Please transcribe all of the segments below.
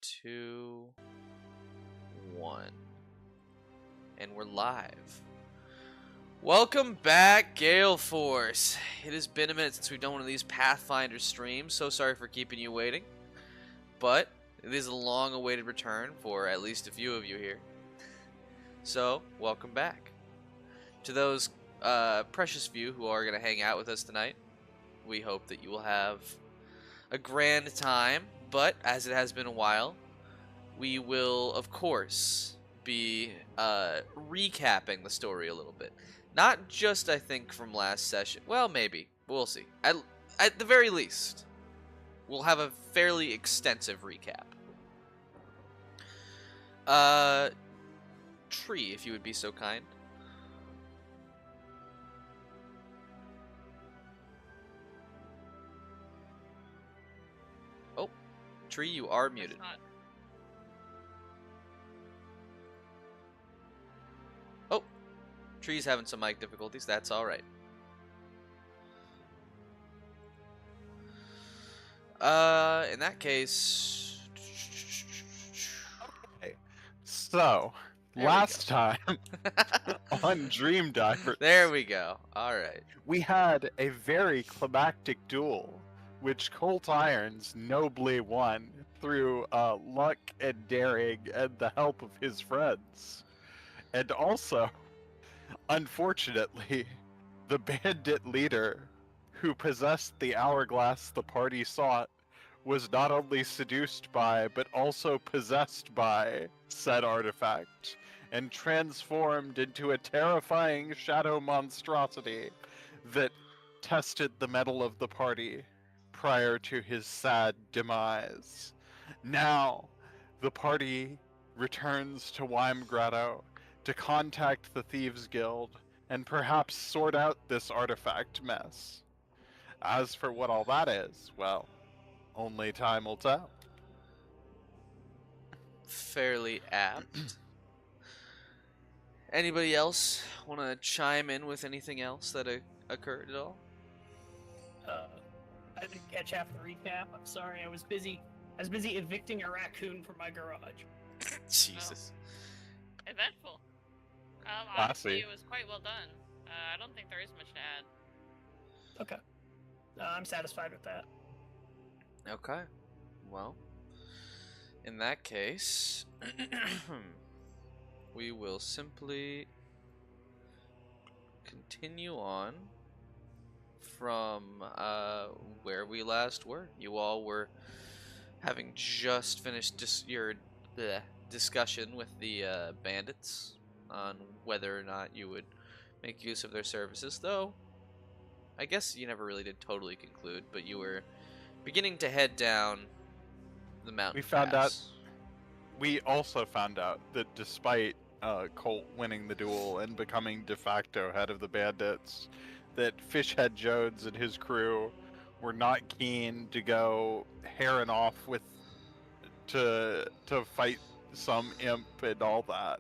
2, 1. And we're live. Welcome back, Gale Force. It has been a minute since we've done one of these Pathfinder streams. So sorry for keeping you waiting. But it is a long-awaited return for at least a few of you here. So, welcome back. To those precious few who are going to hang out with us tonight, we hope that you will have a grand time. But, as it has been a while, we will, of course, be recapping the story a little bit. Not just, I think, from last session. Well, maybe. We'll see. At the very least, we'll have a fairly extensive recap. Tree, if you would be so kind. Oh, Tree, you are muted. Oh, Tree's having some mic difficulties. That's all right. In that case... Okay. So, last time on Dream Divers... There we go. Alright. We had a very climactic duel, which Colt Irons nobly won through luck and daring and the help of his friends. And also, unfortunately, the bandit leader who possessed the hourglass the party sought was not only seduced by, but also possessed by said artifact, and transformed into a terrifying shadow monstrosity that tested the mettle of the party prior to his sad demise. Now, the party returns to Weimgrado to contact the Thieves Guild and perhaps sort out this artifact mess. As for what all that is, well, only time will tell. Fairly apt. Anybody else want to chime in with anything else that occurred at all? I didn't catch half the recap. I'm sorry. I was busy evicting a raccoon from my garage. Jesus. Oh. Eventful. Classy. Honestly, it was quite well done. I don't think there is much to add. Okay. I'm satisfied with that. Okay. Well, in that case, we will simply continue on from where we last were. You all were having just finished your discussion with the bandits on whether or not you would make use of their services, though I guess you never really did totally conclude, but you were beginning to head down the mountain We also found out that despite Colt winning the duel and becoming de facto head of the bandits, that Fishhead Jones and his crew were not keen to go herring off to fight some imp and all that.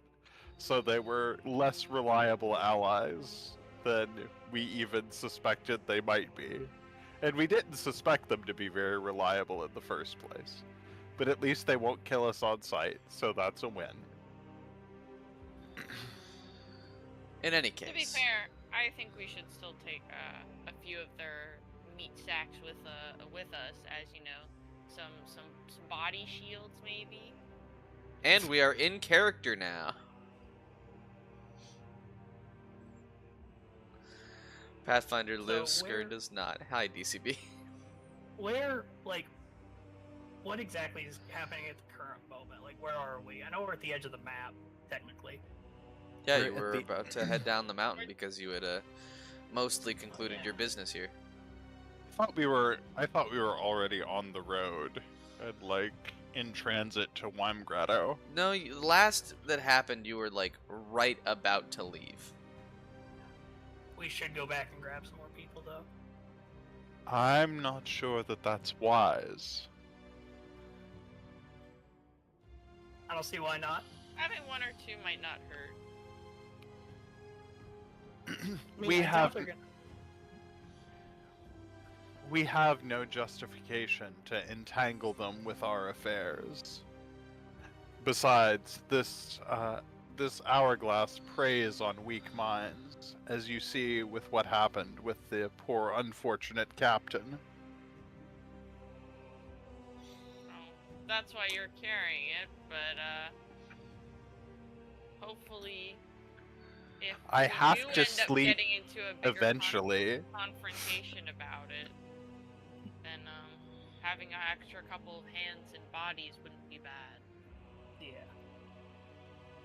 So they were less reliable allies than we even suspected they might be. And we didn't suspect them to be very reliable in the first place. But at least they won't kill us on sight, so that's a win. In any case. To be fair, I think we should still take a few of their meat sacks with us, as you know, some body shields maybe. And we are in character now. Pathfinder lives, Skirn does not. Hi, DCB. Where, what exactly is happening at the current moment? Like, where are we? I know we're at the edge of the map, technically. Yeah, you were about to head down the mountain because you had mostly concluded your business here. I thought we were already on the road and in transit to Weimgrado. No, last that happened, you were right about to leave. We should go back and grab some more people, though. I'm not sure that that's wise. I don't see why not. Having one or two might not hurt. We have no justification to entangle them with our affairs. Besides, this hourglass preys on weak minds, as you see with what happened with the poor unfortunate captain. Well, that's why you're carrying it, but hopefully, if I we have do to end up sleep getting into a bigger eventually. confrontation about it, then having an extra couple of hands and bodies wouldn't be bad. Yeah.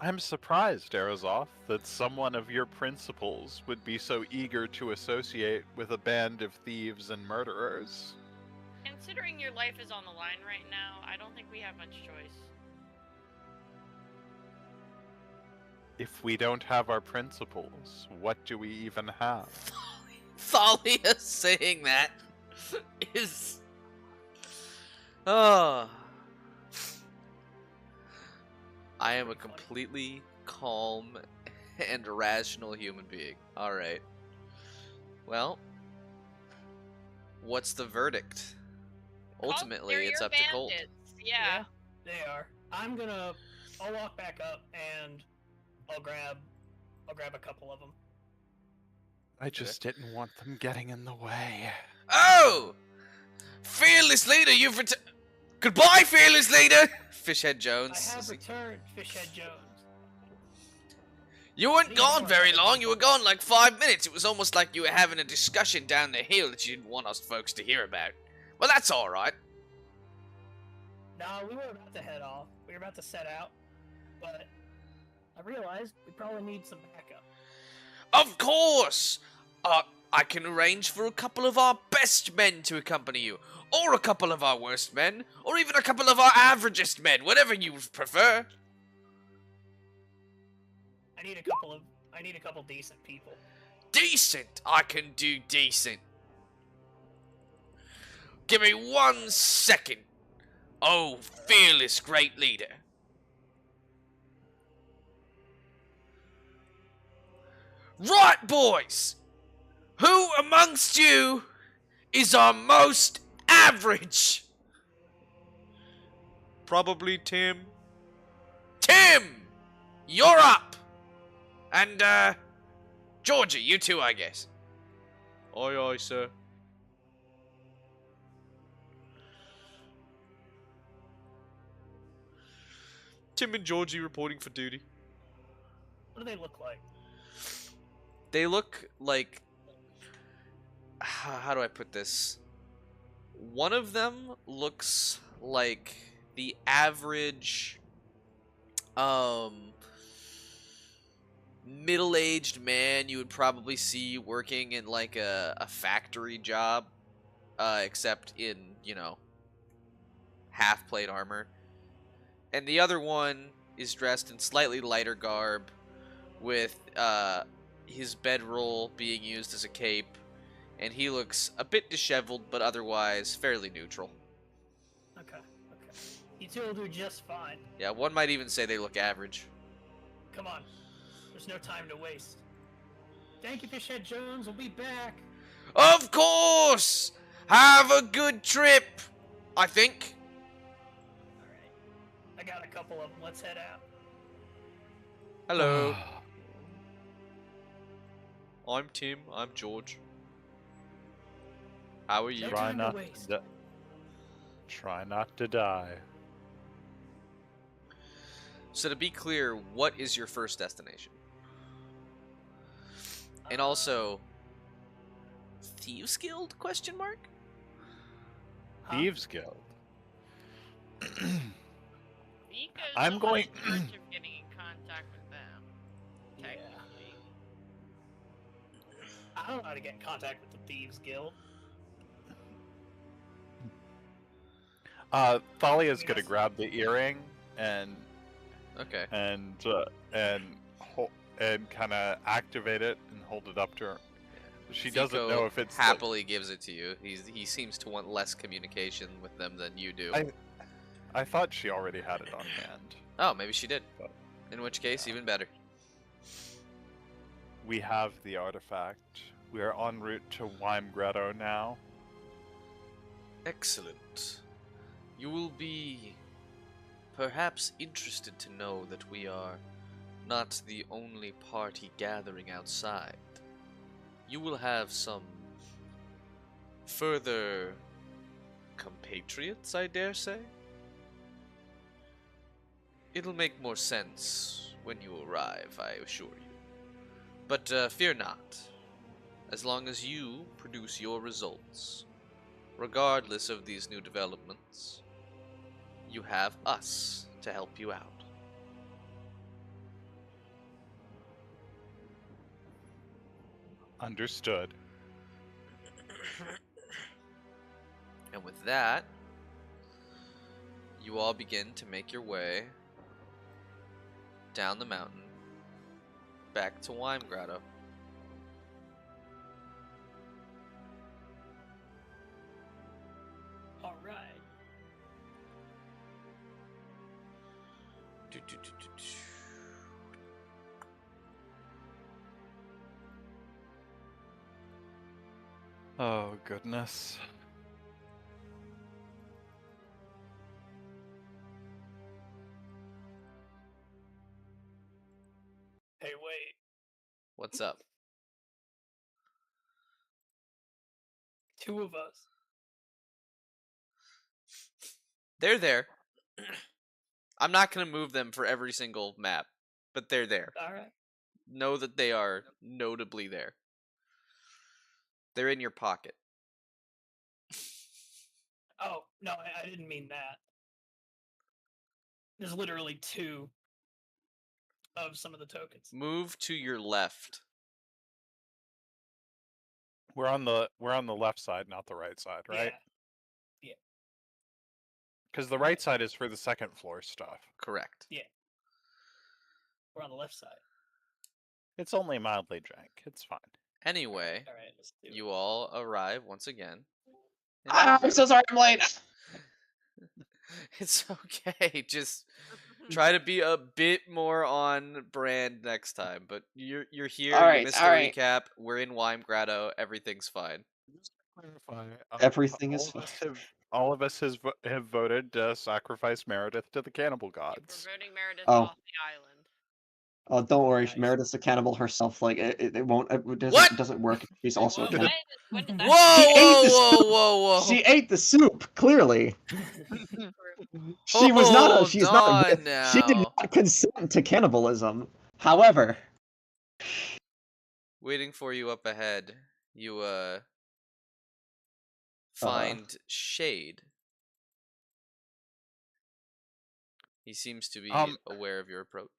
I'm surprised, Arizov, that someone of your principles would be so eager to associate with a band of thieves and murderers. Considering your life is on the line right now, I don't think we have much choice. If we don't have our principles, what do we even have? Thalia saying that is. Oh. I am a completely calm and rational human being. Alright. Well, what's the verdict? Ultimately, They're it's your up to Colt. bandits. Yeah. They are. I'll walk back up and I'll grab a couple of them. I just didn't want them getting in the way. Oh! Fearless leader, you've returned. Goodbye, fearless leader! Fishhead Jones. I have returned, Fishhead Jones. You weren't gone very long. You were gone like 5 minutes. It was almost like you were having a discussion down the hill that you didn't want us folks to hear about. Well, that's alright. No, we were about to head off. We were about to set out, but I realized we probably need some backup. Of course! I can arrange for a couple of our best men to accompany you, or a couple of our worst men, or even a couple of our averagest men, whatever you prefer. I need a couple decent people. Decent! I can do decent. Give me 1 second. Oh, fearless great leader. Right, boys! Who amongst you is our most average? Probably Tim. Tim! You're up! And, Georgie, you too, I guess. Aye, aye, sir. Tim and Georgie reporting for duty. What do they look like? They look like... How do I put this? One of them looks like the average... middle-aged man you would probably see working in like a factory job, except in, you know, half-plate armor. And the other one is dressed in slightly lighter garb, with his bedroll being used as a cape, and he looks a bit disheveled, but otherwise fairly neutral. Okay. You two will do just fine. Yeah, one might even say they look average. Come on. There's no time to waste. Thank you, Fishhead Jones. We'll be back. Of course! Have a good trip, I think. Alright. I got a couple of them. Let's head out. Hello. I'm Tim. I'm George. How are you? No Try time to not waste. to try not to die. So to be clear, what is your first destination? And also, Thieves Guild? Question mark. Huh? Thieves Guild. Vika's I'm the going- one in charge of getting in contact with them. Yeah. Technically. I don't know how to get in contact with the Thieves Guild. Thalia's gonna grab the earring and Okay. and kind of activate it and hold it up to her. She doesn't Zico know if it's happily gives it to you. He seems to want less communication with them than you do. I thought she already had it on hand. Oh, maybe she did. But- In which case, even better. We have the artifact. We are en route to Weimgretto now. Excellent. You will be perhaps interested to know that we are not the only party gathering outside. You will have some further compatriots, I dare say. It'll make more sense when you arrive, I assure you. But fear not. As long as you produce your results, regardless of these new developments, you have us to help you out. Understood. And with that, you all begin to make your way down the mountain back to Wime Grotto. All right. Oh, goodness. Hey, wait. What's up? Two of us. They're there. I'm not going to move them for every single map, but they're there. All right. Know that they are notably there. They're in your pocket. Oh, no, I didn't mean that. There's literally two of some of the tokens. Move to your left. We're on the left side, not the right side, right? Yeah. Because the right side is for the second floor stuff. Correct. We're on the left side. It's only mildly jank. It's fine. Anyway, All right, let's do it. you all arrive once again. in I'm so sorry I'm late. It's okay. Just try to be a bit more on brand next time. But you're here. All You right, missed all the right. recap. We're in Wime Grotto. Everything's fine. Just to clarify, Everything is all of us have voted to sacrifice Meredith to the cannibal We're gods. voting Meredith Oh. off the island. Oh, don't worry, Nice. Meredith's a cannibal herself. Like it won't. What? It doesn't work. She's also a What? cannibal. When did Whoa, that She ate the whoa, whoa, whoa, She ate the soup. Clearly, she was not. Hold She's not. on She did now. not consent to cannibalism. However, Waiting for you up ahead. You find Shade. He seems to be aware of your approach.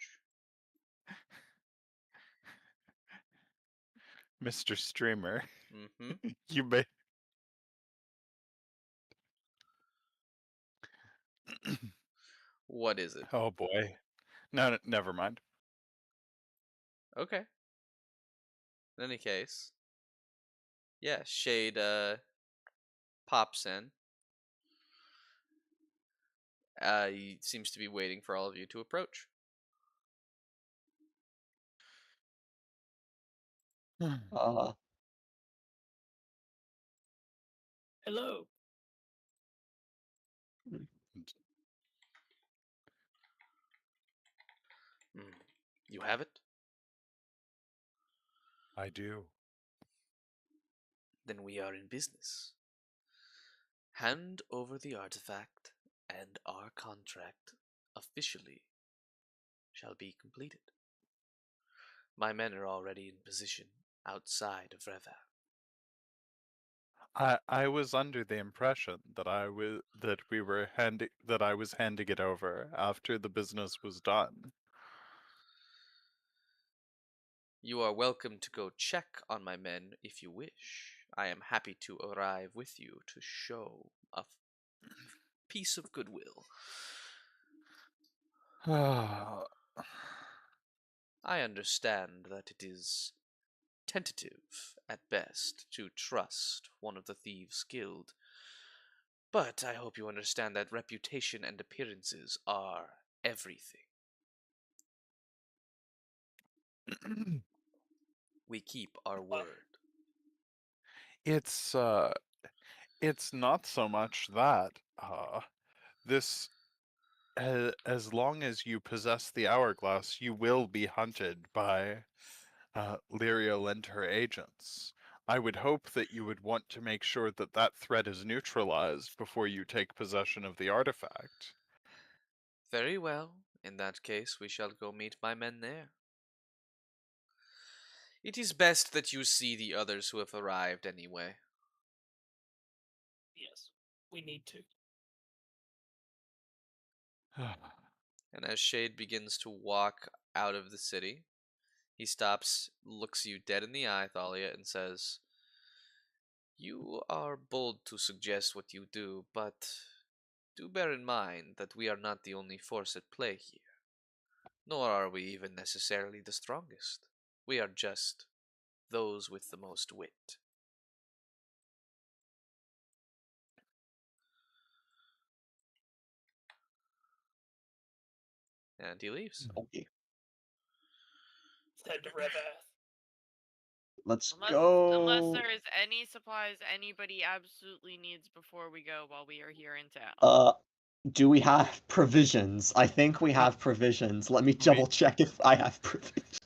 Mr. Streamer, Mm-hmm. you may. What is it? Oh boy. No, never mind. Okay. In any case, yeah, Shade pops in. He seems to be waiting for all of you to approach. Hello. You have it? I do. Then we are in business. Hand over the artifact, and our contract officially shall be completed. My men are already in position outside of Reva. I was under the impression that I was handing it over after the business was done. You are welcome to go check on my men if you wish. I am happy to arrive with you to show a piece of goodwill. I understand that it is tentative at best to trust one of the Thieves' Guild, but I hope you understand that reputation and appearances are everything. We keep our word. It's not so much that this as long as you possess the hourglass, you will be hunted by Lyriel and her agents. I would hope that you would want to make sure that that threat is neutralized before you take possession of the artifact. Very well. In that case, we shall go meet my men there. It is best that you see the others who have arrived anyway. Yes, we need to. And as Shade begins to walk out of the city, he stops, looks you dead in the eye, Thalia, and says, "You are bold to suggest what you do, but do bear in mind that we are not the only force at play here. Nor are we even necessarily the strongest. We are just those with the most wit." And he leaves. Okay, Let's head to Revath. let's Unless go. there is any supplies anybody absolutely needs before we go while we are here in town. Do we have provisions? I think we have provisions. Let me double check if I have provisions.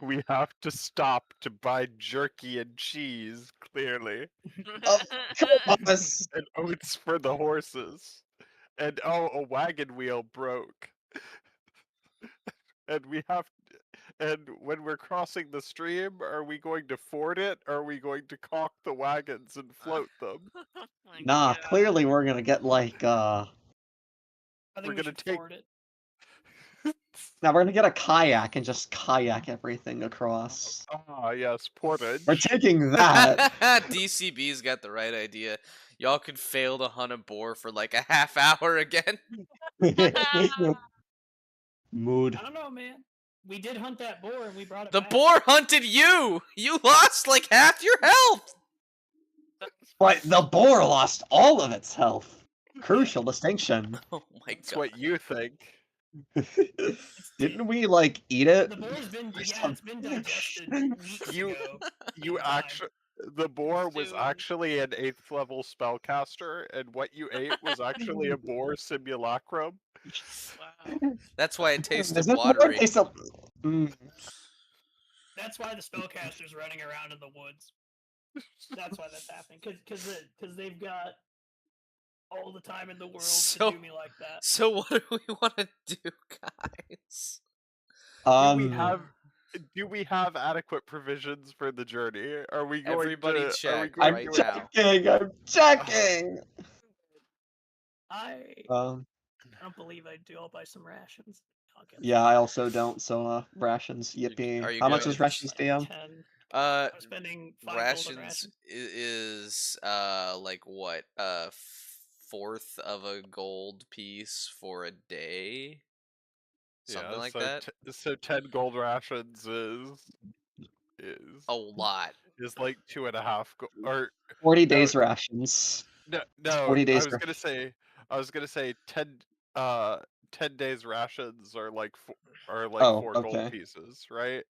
We have to stop to buy jerky and cheese, clearly. Of course. And oats for the horses. And oh, a wagon wheel broke. And we have and when we're crossing the stream, are we going to ford it or are we going to caulk the wagons and float them? Oh my Nah, God. clearly we're gonna get like I think We're we gonna should take- forward it. now we're gonna get a kayak and just kayak everything across. Ah, yes, portage. We're taking that. DCB's got the right idea. Y'all could fail to hunt a boar for like a half hour again. Mood. I don't know, man. We did hunt that boar and we brought it The back. boar hunted you! You lost like half your health! But the boar lost all of its health. Crucial distinction. Oh my That's god. what you think. Didn't we like eat it? The boar's been, Or yeah, it's been digested weeks You- ago. You Fine. actually, the boar was Soon. actually an 8th level spellcaster, and what you ate was actually a boar simulacrum. Wow. That's why it Does tasted this boar watery. taste of- Mm. That's why the spellcaster's running around in the woods. That's why that's happening. Because they've got all the time in the world So- to do me like that. So what do we want to do, guys? Do we have adequate provisions for the journey? Are we going Everybody to? check going right to- now. I'm checking. I Um, don't believe I do. I'll buy some rations. I'll get yeah, I also don't. So rations. You- Yippee. are you How much going is to- rations, DM? 10. Uh, I'm spending 5 rations golden rations. is like what? Fourth of a gold piece for a day. Something Yeah, like so that. So 10 gold rations is A lot. is like 2.5 or 40 No. days rations. no. 40 days I was gonna say 10 days rations are like Oh, 4 okay. gold pieces, right?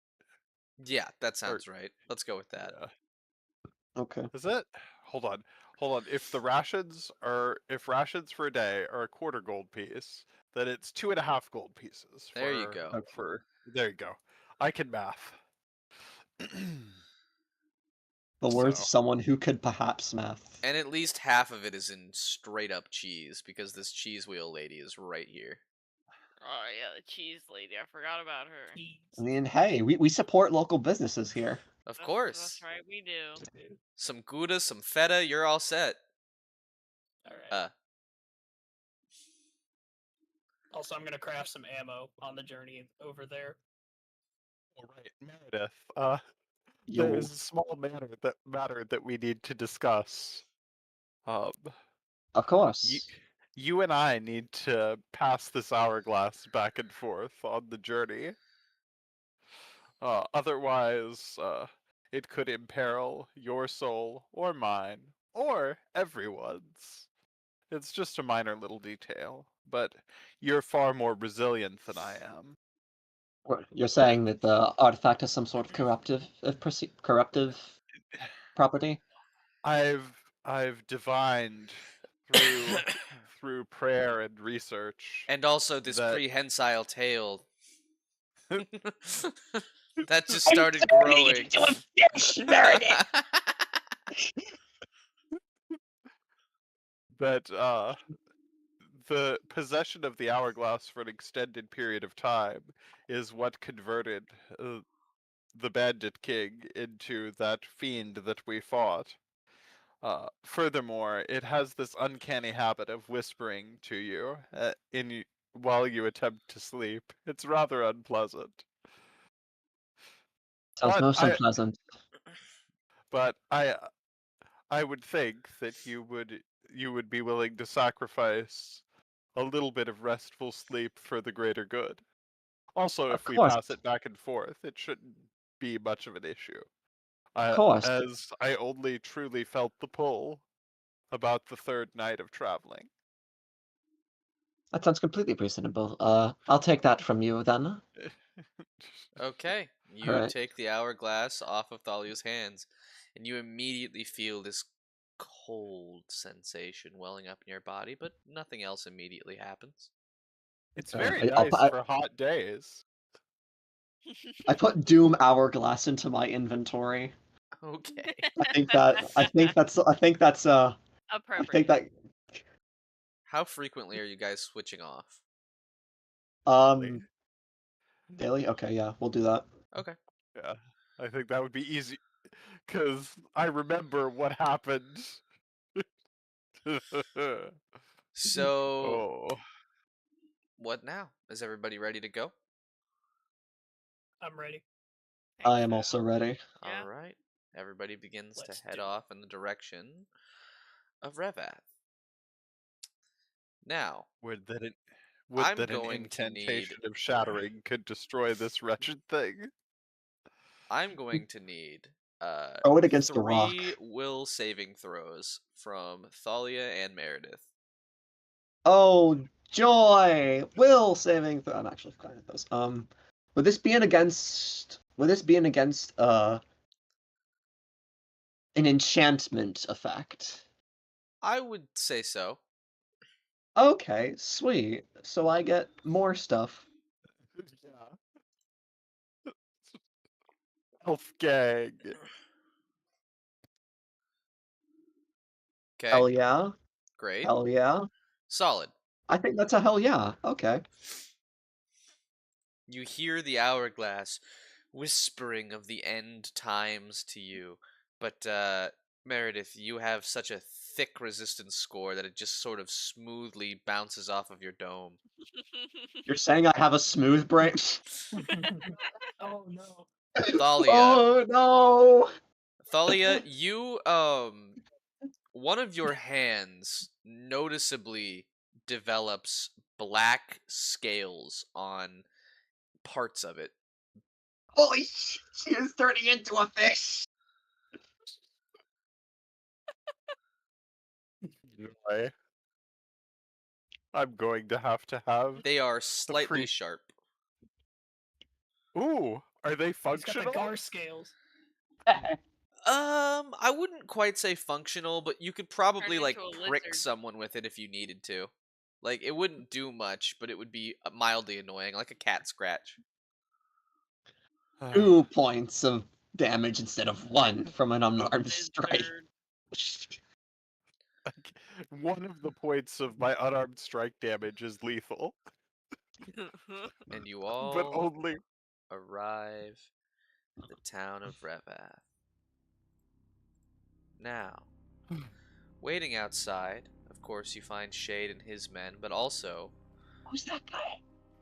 Yeah, that sounds right. Let's go with that. Yeah. Okay. Is it? Hold on. If rations for a day are a quarter gold piece, then it's 2.5 gold pieces. There you go. Okay. There you go. I can math. The words So. of someone who could perhaps math. And at least half of it is in straight up cheese because this cheese wheel lady is right here. Oh yeah, the cheese lady. I forgot about her. I mean, hey, we support local businesses here. Of That's course. right, we do. Some Gouda, some feta, you're all set. Alright. Also, I'm gonna craft some ammo on the journey over there. All right, Meredith. Yo. There is a small matter that we need to discuss. Of course. You and I need to pass this hourglass back and forth on the journey. Otherwise, it could imperil your soul or mine or everyone's. It's just a minor little detail, but you're far more resilient than I am. You're saying that the artifact has some sort of corruptive property? I've I've divined through through prayer and research And also this that prehensile tail. That just I'm started turning growing. into a fish, Meredith! that the possession of the hourglass for an extended period of time is what converted the Bandit King into that fiend that we fought. Furthermore, it has this uncanny habit of whispering to you while you attempt to sleep. It's rather unpleasant. Sounds But most I, unpleasant. but I would think that you would be willing to sacrifice a little bit of restful sleep for the greater good. Also, Of if we course, pass it back and forth, it shouldn't be much of an issue. of course. As I only truly felt the pull about the third night of traveling. That sounds completely reasonable. I'll take that from you then. Okay, you Alright. take the hourglass off of Thalia's hands, and you immediately feel this cold sensation welling up in your body, but nothing else immediately happens. It's very I'll nice for hot days. I put Doom Hourglass into my inventory. Okay. I think that's I think Appropriate. that How frequently are you guys switching off? Really. daily? Okay, yeah, we'll do that. Okay. Yeah, I think that would be easy, because I remember what happened. So, Oh, what now? Is everybody ready to go? I'm ready. Think I am so. also ready. Yeah. All right. Everybody begins Let's to head do it. off in the direction of Revath. Now, would that it would I'm that an going to need incantation of shattering could destroy this wretched thing? I'm going to need Throw it against a rock. 3 will saving throws from Thalia and Meredith. Oh joy! Will saving throw. I'm actually fine at those. Would this be an against? Would this be an against? An enchantment effect. I would say so. Okay, sweet. So I get more stuff. Yeah. Elf gang. Okay, Hell yeah. great. Hell yeah. Solid. I think that's a hell yeah. Okay. You hear the hourglass whispering of the end times to you, but Meredith, you have such a thick resistance score that it just sort of smoothly bounces off of your dome. You're saying I have a smooth brain? Oh no. Thalia, Oh no! Thalia, you one of your hands noticeably develops black scales on parts of it. Holy shit, she is turning into a fish! Anyway, I'm going to have They are the slightly sharp. Ooh, are they He's got the functional? gar scales. I wouldn't quite say functional, but you could probably Turn like into a prick lizard. someone with it if you needed to. Like it wouldn't do much, but it would be mildly annoying, like a cat scratch. 2 points of damage instead of 1 from an unarmed strike. Lizard. One of the points of my unarmed strike damage is lethal, And you but all only arrive at the town of Revath. Now, waiting outside, of course, you find Shade and his men, but also Who's that guy?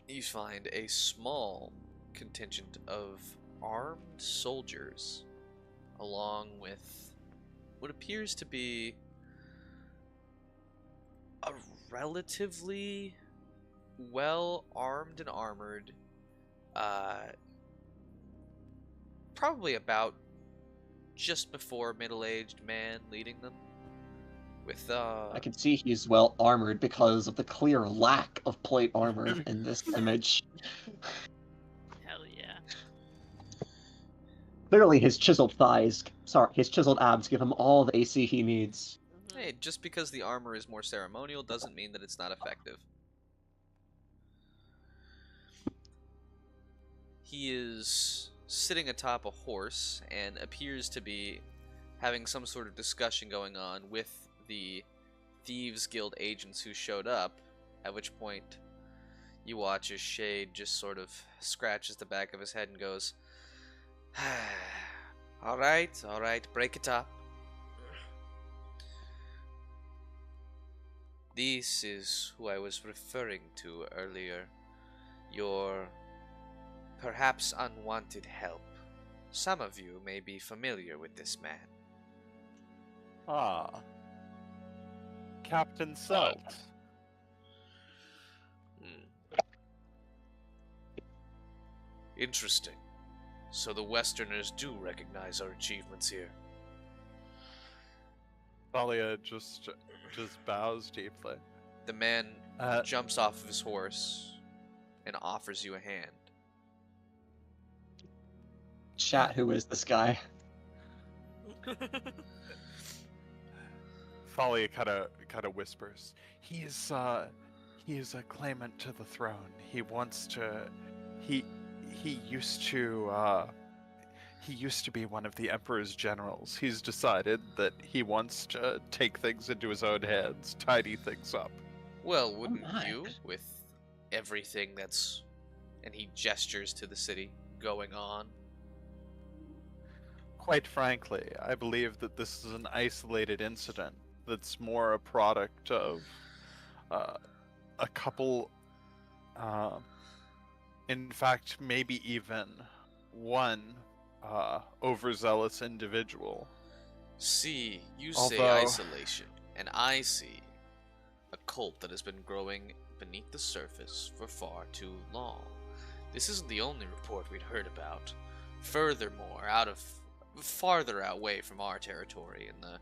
you find a small contingent of armed soldiers, along with what appears to be a relatively well armed and armored, probably about just before middle-aged man leading them. With I can see he's well armored because of the clear lack of plate armor in this image. Hell yeah. Clearly his chiseled abs give him all the AC he needs. Hey, just because the armor is more ceremonial doesn't mean that it's not effective. He is sitting atop a horse and appears to be having some sort of discussion going on with the Thieves Guild agents who showed up, at which point you watch as Shade just sort of scratches the back of his head and goes, Alright, break it up. This is who I was referring to earlier. Your perhaps unwanted help. Some of you may be familiar with this man. Ah. Captain Selt. Interesting. So the Westerners do recognize our achievements here. Thalia just bows deeply. The man jumps off of his horse and offers you a hand. Chat, who is this guy? Thalia kind of whispers. He is a claimant to the throne. He wants to. He used to be one of the Emperor's generals. He's decided that he wants to take things into his own hands, tidy things up. Well, wouldn't my. you, with everything that's, and he gestures to the city, going on? Quite frankly, I believe that this is an isolated incident that's more a product of a couple, in fact, maybe even one overzealous individual. See, you say Although- isolation, and I see a cult that has been growing beneath the surface for far too long. This isn't the only report we'd heard about. Furthermore, farther away from our territory, in the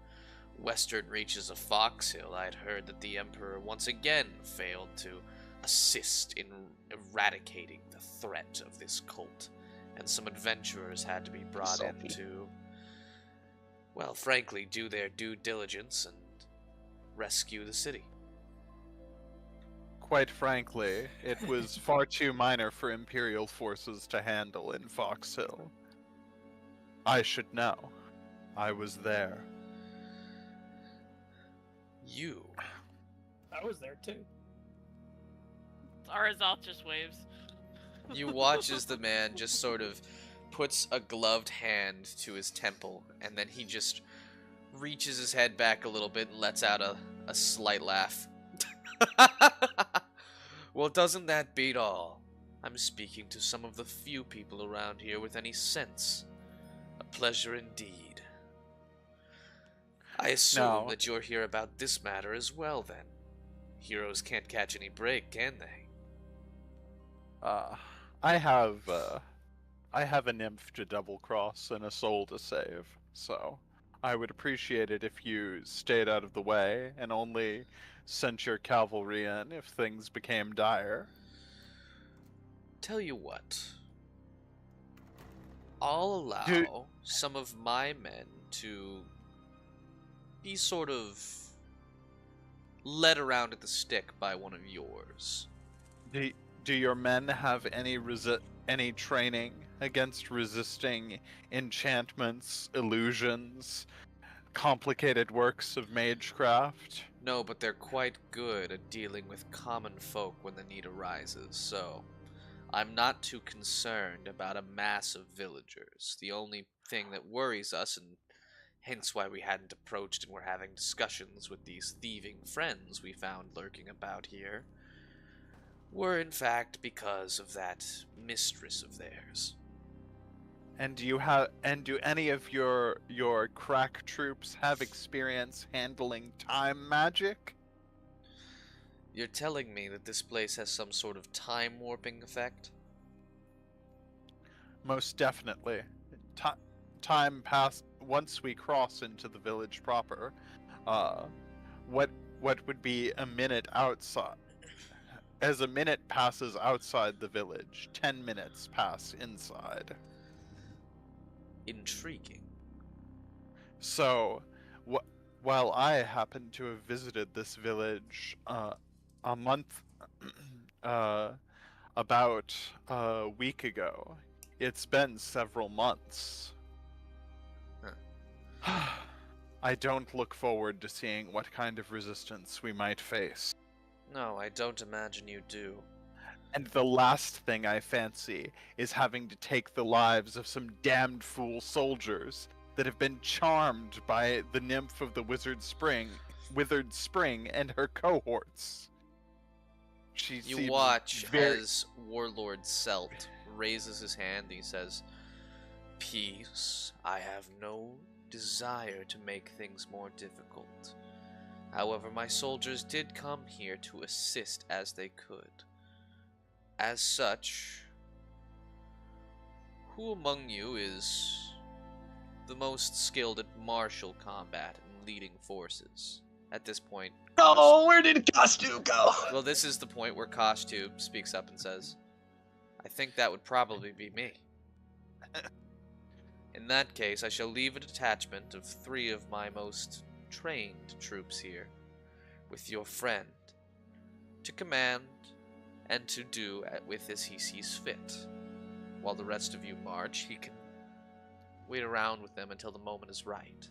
western reaches of Foxhill, I'd heard that the Emperor once again failed to assist in eradicating the threat of this cult, and some adventurers had to be brought in to, well, frankly, do their due diligence and rescue the city. Quite frankly, it was far too minor for Imperial forces to handle in Foxhill. I should know. I was there. You? I was there too. Arazal just waves. You watch as the man just sort of puts a gloved hand to his temple, and then he just reaches his head back a little bit and lets out a slight laugh. Well, doesn't that beat all? I'm speaking to some of the few people around here with any sense. A pleasure indeed. I assume No. that you're here about this matter as well, then. Heroes can't catch any break, can they? I have a nymph to double cross and a soul to save, so I would appreciate it if you stayed out of the way and only sent your cavalry in if things became dire. Tell you what. I'll allow Dude. some of my men to be sort of led around at the stick by one of yours. Do your men have any training against resisting enchantments, illusions, complicated works of magecraft? No, but they're quite good at dealing with common folk when the need arises, so I'm not too concerned about a mass of villagers. The only thing that worries us, and hence why we hadn't approached and were having discussions with these thieving friends we found lurking about here, were in fact because of that mistress of theirs. And do any of your crack troops have experience handling time magic? You're telling me that this place has some sort of time warping effect? Most definitely. Time pass once we cross into the village proper. What would be a minute outside? As a minute passes outside the village, 10 minutes pass inside. Intriguing. So, While I happen to have visited this village a month, uh, about a week ago, it's been several months. I don't look forward to seeing what kind of resistance we might face. No, I don't imagine you do. And the last thing I fancy is having to take the lives of some damned fool soldiers that have been charmed by the nymph of the Withered Spring, and her cohorts. She You seems watch very... as Warlord Selt raises his hand and he says, "Peace. I have no desire to make things more difficult. However, my soldiers did come here to assist as they could. As such, who among you is the most skilled at martial combat and leading forces?" At this point, No, where did Costu go? well, this is the point where Koshtube speaks up and says, "I think that would probably be me. In that case, I shall leave a detachment of 3 of my most trained troops here, with your friend, to command and to do with as he sees fit. While the rest of you march, he can wait around with them until the moment is right.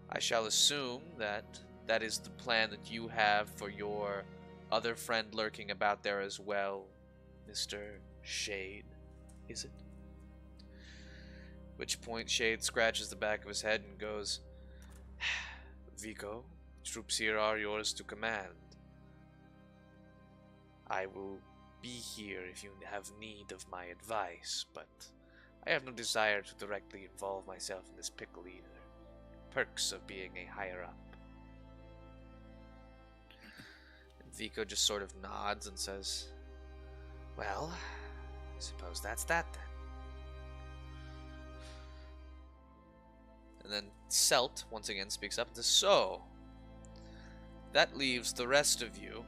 I shall assume that that is the plan that you have for your other friend lurking about there as well, Mr. Shade, is it?" Which point Shade scratches the back of his head and goes, "Vico, troops here are yours to command. I will be here if you have need of my advice, but I have no desire to directly involve myself in this pickle either. Perks of being a higher up." And Vico just sort of nods and says, "Well, I suppose that's that then." And then Selt once again speaks up and says, "So, that leaves the rest of you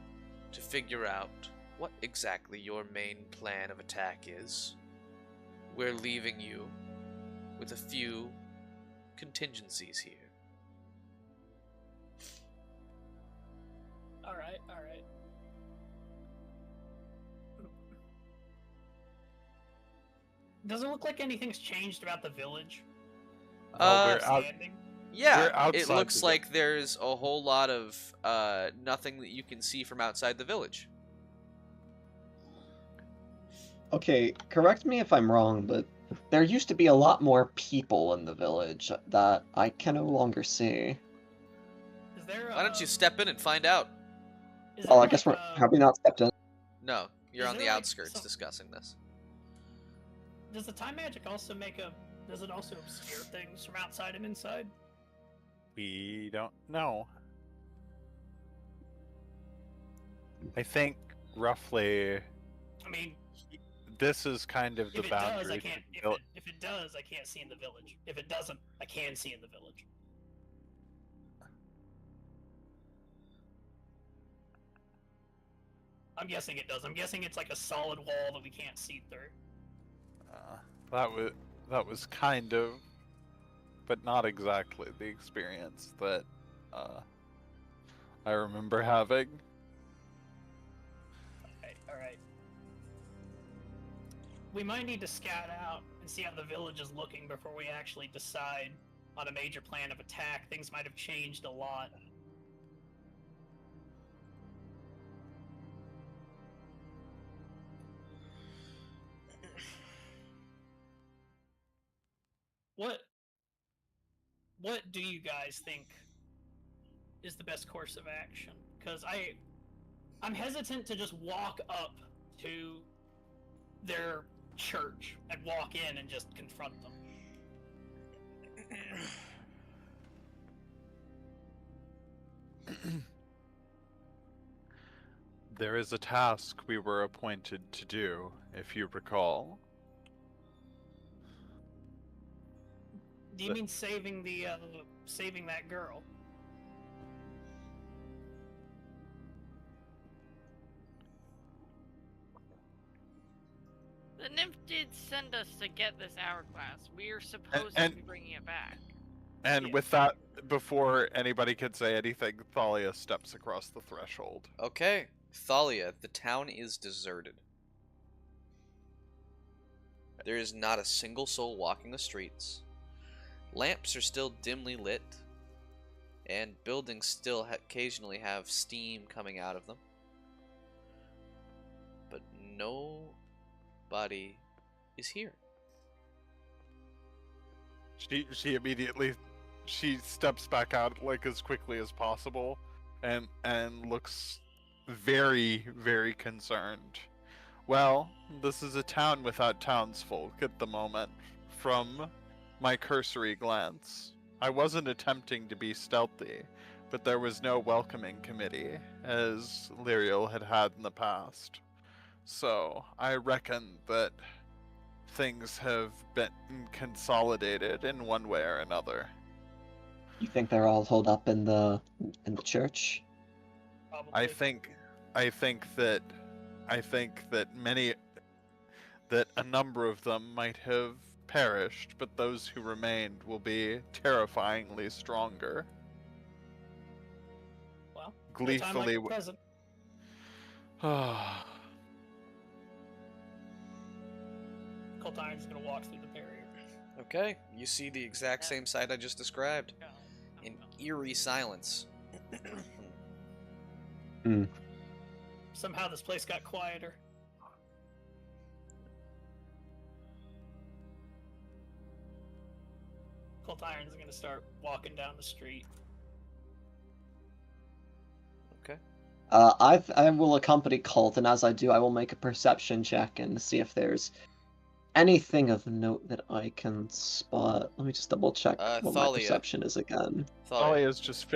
to figure out what exactly your main plan of attack is. We're leaving you with a few contingencies here." Alright. Doesn't look like anything's changed about the village. we're out. Standing. Yeah, We're it outside looks the like there's a whole lot of nothing that you can see from outside the village. Okay, correct me if I'm wrong, but there used to be a lot more people in the village that I can no longer see. Is there Why don't you step in and find out? Is Oh, there I guess like, have we not stepped in? No, you're Is on there, the like, outskirts some- discussing this. Does the time magic also does it also obscure things from outside and inside? We don't know. I think roughly I mean, this is kind of the if it does, boundary. I can't. If it does, I can't see in the village. If it doesn't, I can see in the village. I'm guessing it does. I'm guessing it's like a solid wall that we can't see through. That was kind of, but not exactly the experience that I remember having. All right. We might need to scout out and see how the village is looking before we actually decide on a major plan of attack. Things might have changed a lot. What do you guys think is the best course of action? Because I'm hesitant to just walk up to their church and walk in and just confront them. There is a task we were appointed to do, if you recall. Do you mean saving that girl? The nymph did send us to get this hourglass. We are supposed to be bringing it back. And Yeah. with that, before anybody could say anything, Thalia steps across the threshold. Okay, Thalia, the town is deserted. There is not a single soul walking the streets. Lamps are still dimly lit, and buildings still occasionally have steam coming out of them. But nobody is here. She immediately steps back out like as quickly as possible and looks very, very concerned. Well, this is a town without townsfolk at the moment, from my cursory glance. I wasn't attempting to be stealthy, but there was no welcoming committee, as Lyriel had in the past. So, I reckon that things have been consolidated in one way or another. You think they're all holed up in the church? Probably. I think that a number of them might have perished, but those who remained will be terrifyingly stronger. Well, Gleefully. no time like the present. Coltine's gonna walk through the barrier. Okay, you see the exact same sight I just described. In eerie silence. Somehow this place got quieter. Coltine's gonna start walking down the street. Okay. I will accompany Colt, and as I do, I will make a perception check and see if there's anything of note that I can spot. Let me just double check what my Thalia. perception is again. Thalia is just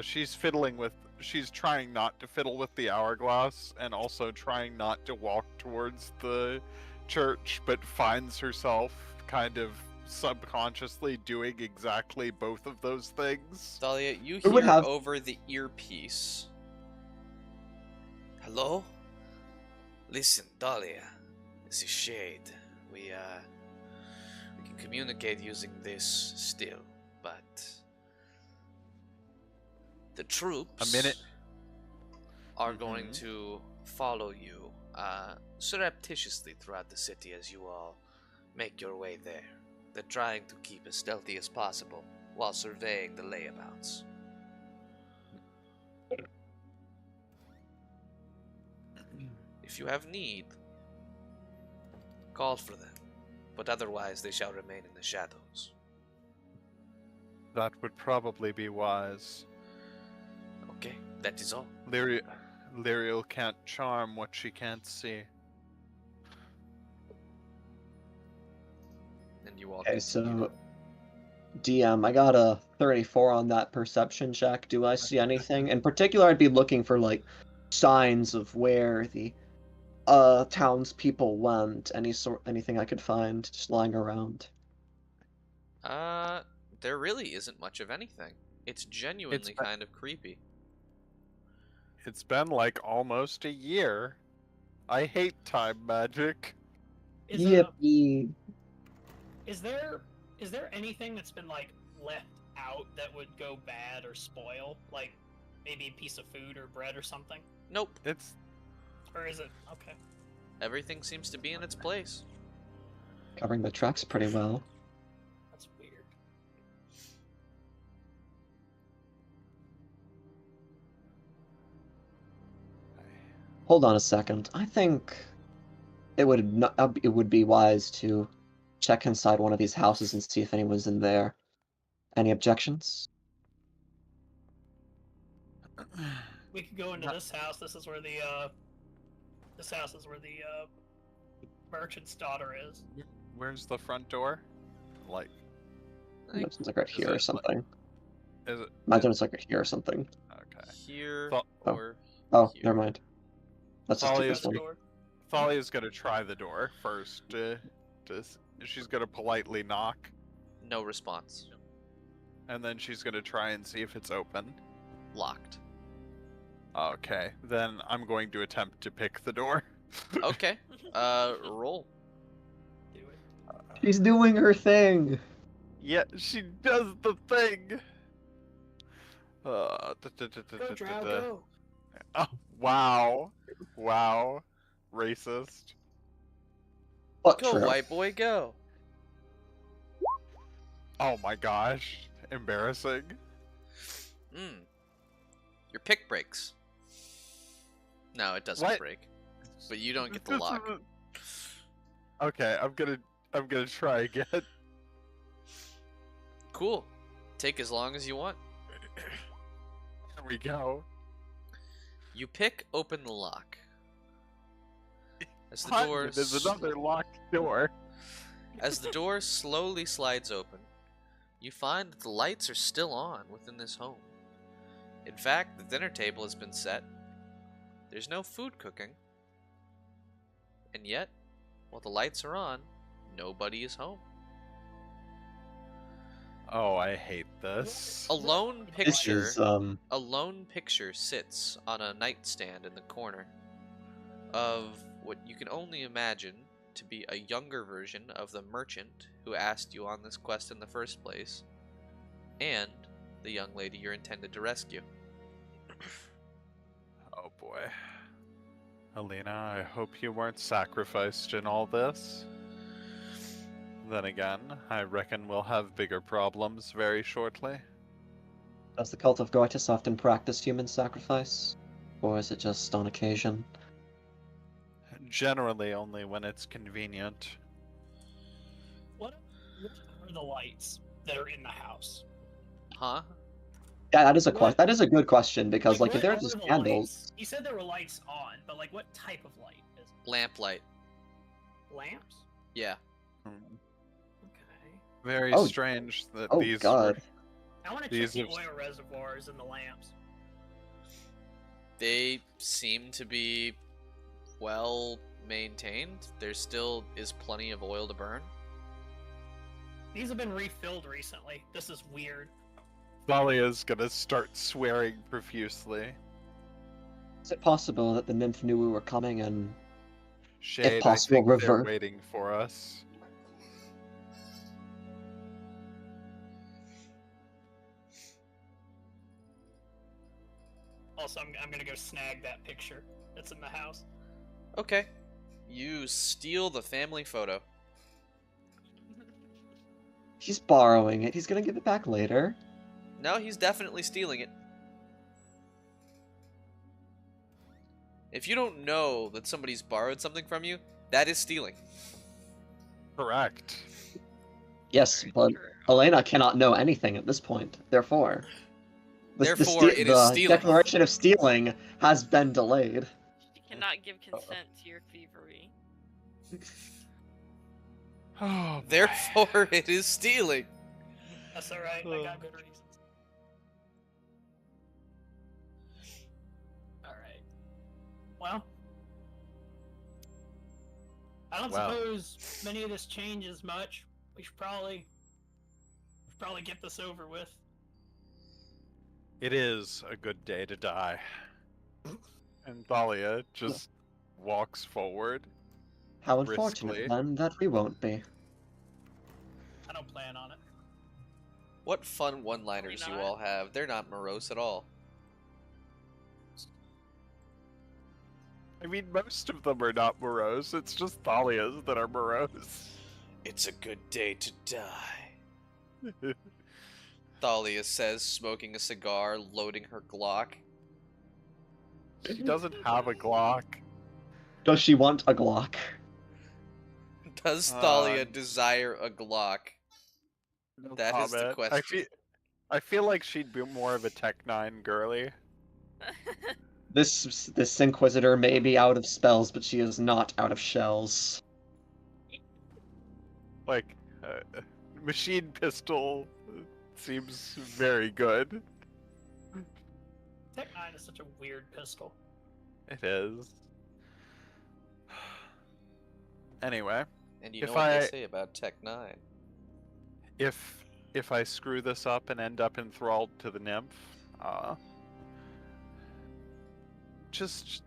she's fiddling with. She's trying not to fiddle with the hourglass, and also trying not to walk towards the church, but finds herself kind of subconsciously doing exactly both of those things. Thalia, you Who would hear have- over the earpiece. Hello? Listen, Dahlia. This is Shade. We can communicate using this still, but the troops are going to follow you surreptitiously throughout the city as you all make your way there. They're trying to keep as stealthy as possible while surveying the layabouts. If you have need, call for them, but otherwise they shall remain in the shadows. That would probably be wise. Okay, that is all. Lyriel can't charm what she can't see. And you all Okay, continue. so DM, I got a 34 on that perception check. Do I see anything? In particular, I'd be looking for like signs of where the townspeople went. Anything I could find just lying around. There really isn't much of anything. It's genuinely kind of creepy. It's been like almost a year. I hate time magic. Yippee. Is there anything that's been like left out that would go bad or spoil? Like maybe a piece of food or bread or something? Nope. Or is it okay? Everything seems to be in its place. Covering the tracks pretty well. That's weird. Hold on a second. I think it would be wise to check inside one of these houses and see if anyone's in there. Any objections? We could go into this house. This is where the merchant's daughter is. Where's the front door? Like, It seems like right here or it- something. is it? Imagine it's like right here or something. Okay. Here Thought- or Oh, here. never mind. Let's just do Thalia this one. Door. Thalia's gonna try the door first. She's gonna politely knock, No response. and then she's gonna try and see if it's open. Locked. Okay, then I'm going to attempt to pick the door. Okay. Roll. Do it. She's doing her thing. Yeah, she does the thing. Go, Drow, go. Oh, wow. Wow. Racist. But Go, true. white boy, go. Oh my gosh. Embarrassing. Your pick breaks. No, it doesn't What? break. But you don't get the lock. Okay, I'm gonna try again. Cool. Take as long as you want. Here we go. You pick open the lock. As the What? door There's another locked door. As the door slowly slides open, you find that the lights are still on within this home. In fact, the dinner table has been set. There's no food cooking. And yet, while the lights are on, nobody is home. Oh, I hate this. A lone This picture is A lone picture sits on a nightstand in the corner of what you can only imagine to be a younger version of the merchant who asked you on this quest in the first place, and the young lady you're intended to rescue. Oh boy. Alina, I hope you weren't sacrificed in all this. Then again, I reckon we'll have bigger problems very shortly. does the cult of Goitus often practice human sacrifice? Or is it just on occasion? Generally only when it's convenient. What are the lights that are in the house? Huh? Yeah, that is a What- that is a good question because like if what there's are just the candles, lights? He said there were lights on, but like what type of light is it? Lamplight. Lamps? Yeah. Hmm. Okay. Very Oh. strange that oh these god. were... I want to check These the are- oil reservoirs and the lamps. They seem to be well maintained. There still is plenty of oil to burn. These have been refilled recently. This is weird. Thalia's gonna start swearing profusely. Is it possible that the nymph knew we were coming and Shade, possible, I think they're revert. waiting for us. Also, I'm gonna go snag that picture that's in the house. Okay. You steal the family photo. he's borrowing it? He's gonna give it back later. No, he's definitely stealing it. If you don't know that somebody's borrowed something from you, that is stealing. Correct. Yes, but True. Elena cannot know anything at this point. Therefore, Therefore, it is the stealing. declaration of stealing has been delayed. You cannot give consent to your thievery. Oh, boy. Therefore, it is stealing. That's alright, I got good reasons. Alright. Well. I don't Well. suppose many of this changes much. We should probably get this over with. It is a good day to die. And Thalia just walks forward. How unfortunate Briskly. then that we won't be. I don't plan on it. What fun one-liners you not. all have. They're not morose at all. I mean, most of them are not morose. It's just Thalia's that are morose. It's a good day to die, Thalia says, smoking a cigar, loading her Glock. She doesn't have a Glock. Does she want a Glock? Does Thalia desire a Glock? No That is the comment. question. I feel like she'd be more of a Tech 9 girly. This Inquisitor may be out of spells, but she is not out of shells. Like, machine pistol seems very good. Tech 9 is such a weird pistol. It is. Anyway, And you If know what they I- say about Tech 9. if I screw this up and end up enthralled to the nymph, just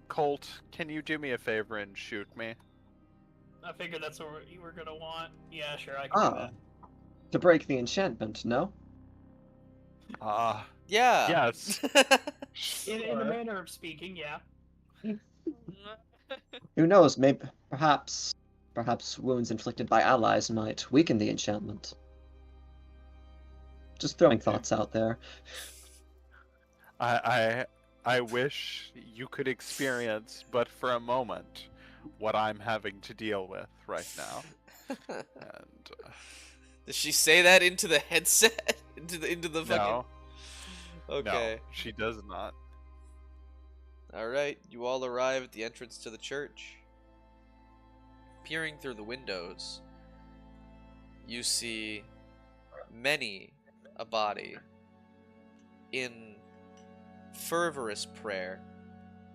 Colt, can you do me a favor and shoot me? I figured that's what you were gonna want. Yeah, sure, I can do Ah. that. To break the enchantment, no? Yeah. Yes. In the manner of speaking, yeah. Who knows, maybe, perhaps wounds inflicted by allies might weaken the enchantment. Just throwing thoughts out there. I wish you could experience, but for a moment, what I'm having to deal with right now. And Does she say that into the headset? into the fucking... no, Okay. no, she does not. Alright, you all arrive at the entrance to the church. Peering through the windows, you see many a body in fervorous prayer.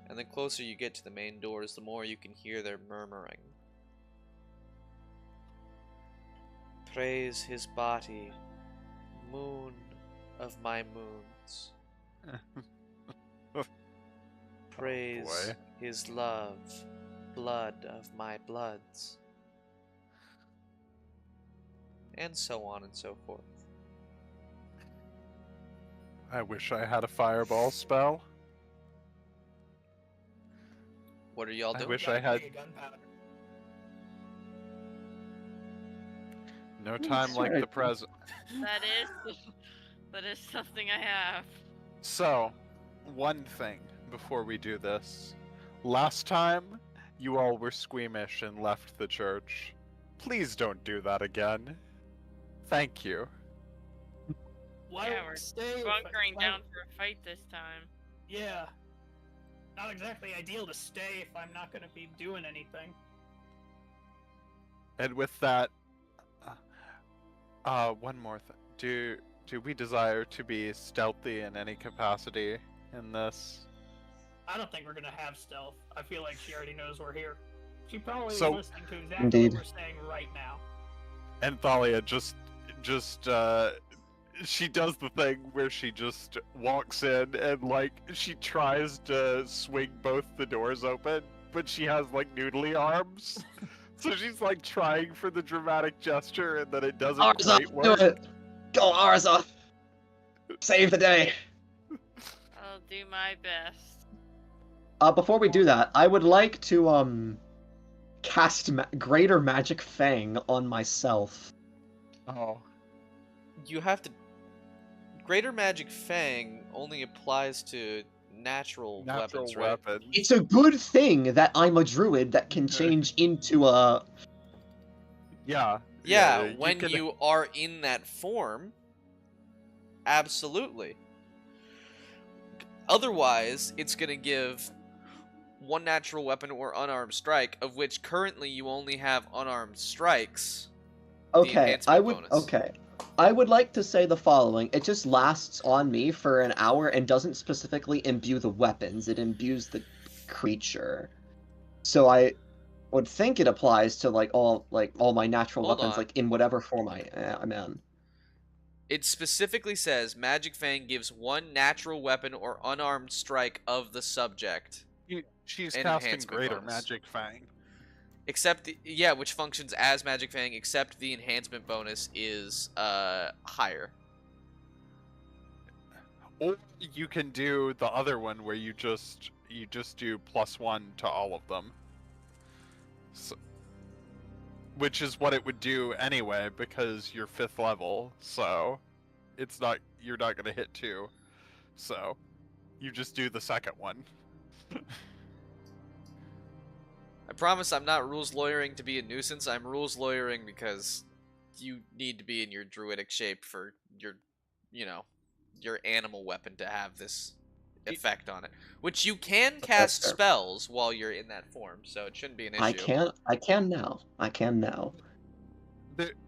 And the closer you get to the main doors, the more you can hear their murmuring. Praise his body, moon of my moons. Praise boy. his love, blood of my bloods. And so on and so forth. I wish I had a fireball spell. What are y'all I doing? wish I had Gunpowder. no time like the present. That is something I have. So, one thing before we do this. Last time, you all were squeamish and left the church. Please don't do that again. Thank you. Why Yeah, don't we're we stay? Bunkering down for a fight this time. Yeah. Not exactly ideal to stay if I'm not gonna be doing anything. And with that, one more thing. Do we desire to be stealthy in any capacity in this? I don't think we're gonna have stealth. I feel like she already knows we're here. She probably So- is listening to exactly Indeed. what we're saying right now. And Thalia just she does the thing where she just walks in and like she tries to swing both the doors open, but she has like noodly arms. So she's like trying for the dramatic gesture and then it doesn't Arza, quite do work. it! Go, Arza! Save the day! I'll do my best. Before we do that, I would like to, cast Greater Magic Fang on myself. Oh. You have to... Greater Magic Fang only applies to natural weapons, right? weapons. It's a good thing that I'm a druid that can change into a... Yeah. Yeah, you when can- you are in that form, absolutely. Otherwise, it's going to give one natural weapon or unarmed strike, of which currently you only have unarmed strikes. Okay, enhancement bonus. Okay. I would like to say the following. It just lasts on me for an hour and doesn't specifically imbue the weapons. It imbues the creature. So I would think it applies to all my natural Hold weapons, on. like in whatever form I'm in. It specifically says Magic Fang gives one natural weapon or unarmed strike of the subject. She's And casting enhancement Greater bonus. Magic Fang. Except, which functions as Magic Fang, except the enhancement bonus is higher. Or you can do the other one where you just do +1 to all of them. So, which is what it would do anyway because you're 5th level, so you're not gonna hit 2. So you just do the second one. I promise I'm not rules lawyering to be a nuisance. I'm rules lawyering because you need to be in your druidic shape for your, your animal weapon to have this effect on it. Which you can cast fair. spells while you're in that form, so it shouldn't be an issue. I can now.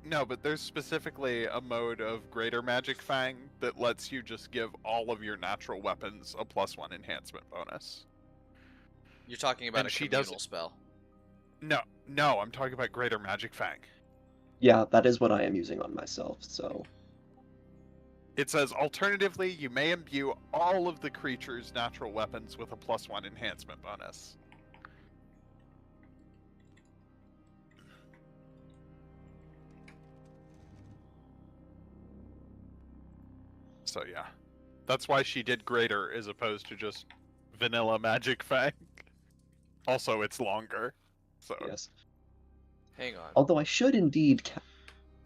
No, but there's specifically a mode of Greater Magic Fang that lets you just give all of your natural weapons a +1 enhancement bonus. You're talking about And a she communal does- spell. No, I'm talking about Greater Magic Fang. Yeah, that is what I am using on myself, so... It says, alternatively, you may imbue all of the creature's natural weapons with a +1 enhancement bonus. So yeah, that's why she did greater as opposed to just vanilla magic fang. Also, it's longer. So Yes. Hang on. Although I should indeed.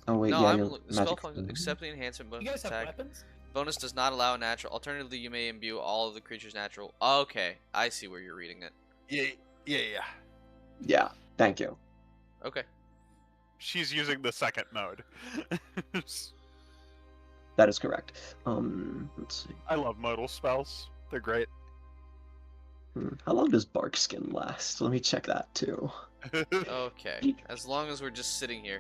Oh wait, No, yeah, I'm your the spell magic. function. Accept the enhancement You bonus guys have attack. weapons? Bonus does not allow a natural. Alternatively, you may imbue all of the creature's natural. Okay, I see where you're reading it. yeah. Yeah. Thank you. Okay. She's using the second mode. That is correct. Let's see. I love modal spells. They're great. How long does bark skin last? Let me check that too. Okay. As long as we're just sitting here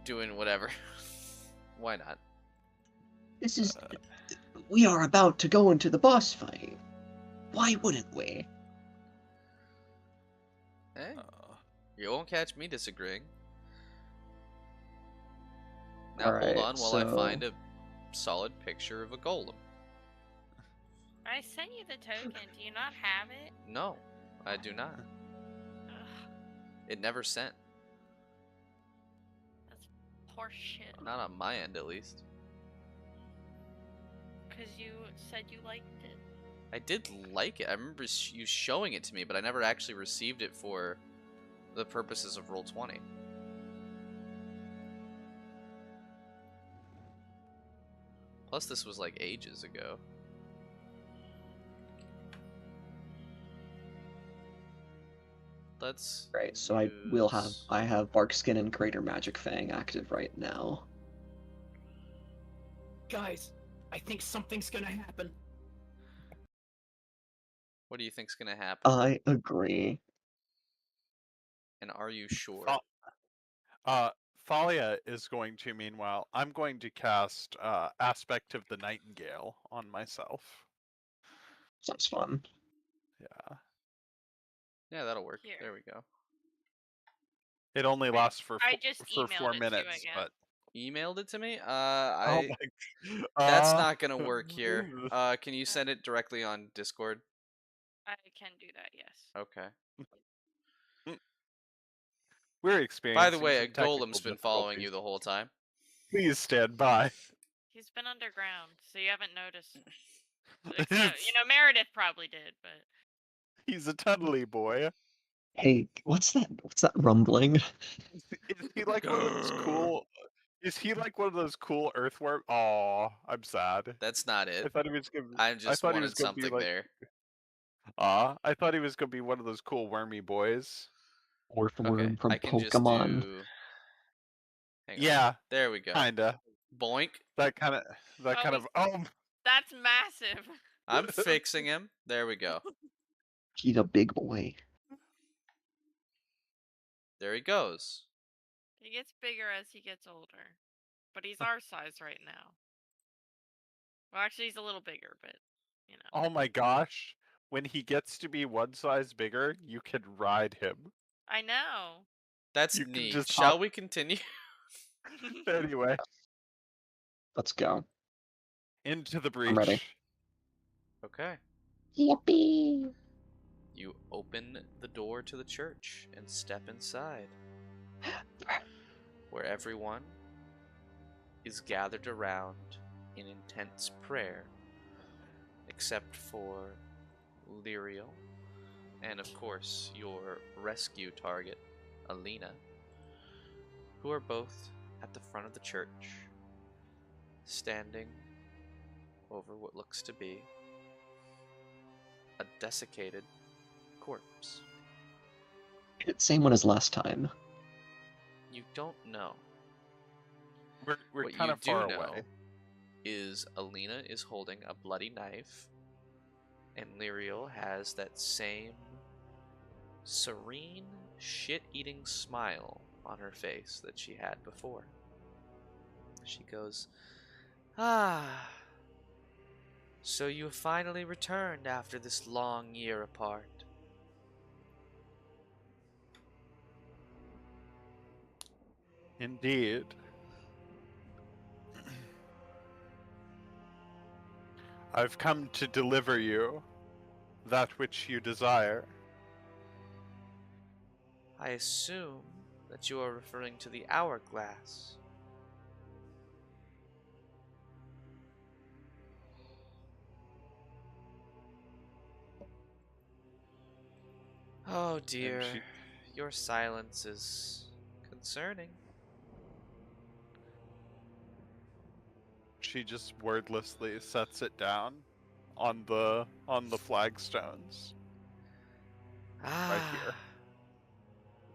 doing whatever. Why not? This is. We are about to go into the boss fight. Why wouldn't we? Hey, you won't catch me disagreeing. Now hold Alright, on while I so- find a solid picture of a golem. I sent you the token. Do you not have it? No, I do not. Ugh, It never sent. that's poor shit. Not on my end, at least. Because you said you liked it. I did like it. I remember you showing it to me, but I never actually received it for the purposes of Roll20. Plus, this was like ages ago. Let's. Right, so I have bark skin and greater magic fang active right now. Guys, I think something's gonna happen. What do you think's gonna happen? I agree. And are you sure? Thalia is going to, meanwhile, I'm going to cast Aspect of the Nightingale on myself. Sounds fun. Yeah. Yeah, that'll work. Here. There we go. It only lasts for I just for emailed 4 it to you minutes, again. but Emailed it to me? oh my That's not gonna work here. Can you send it directly on Discord? I can do that, yes. Okay. We're experiencing By the way, a some technical golem's been following you difficulties. the whole time. Please stand by. He's been underground, so you haven't noticed. Except, Meredith probably did, but He's a tunnely boy. Hey, what's that? What's that rumbling? Is he like one of those cool? Is he like one of those cool earthworm? Oh, I'm sad. That's not I it. thought he was gonna. I I just thought he was wanted gonna be something like. there. I thought he was gonna be one of those cool wormy boys. Okay, Orthworm from I can just Pokemon. do. Hang on. Yeah, There we go. kinda. Boink. That kind of. That Oh, kind of. Oh, that's massive. I'm fixing him. There we go. He's a big boy. There he goes. He gets bigger as he gets older. But he's our size right now. Well, actually, he's a little bigger, but, oh my gosh! When he gets to be one size bigger, you can ride him. I know. That's You can neat. just Shall hop- we continue? Anyway, Let's go. into the breach. I'm ready. Okay. Yippee! You open the door to the church and step inside, where everyone is gathered around in intense prayer, except for Lyriel, and of course your rescue target, Alina, who are both at the front of the church, standing over what looks to be a desiccated corpse. Same one as last time. You don't know. We're What kind you of far do know away. is Alina is holding a bloody knife, and Lyriel has that same serene, shit-eating smile on her face that she had before. She goes, "Ah, so you have finally returned after this long year apart." Indeed. I've come to deliver you that which you desire. I assume that you are referring to the hourglass. Oh dear, she- your silence is concerning. She just wordlessly sets it down on the flagstones right here.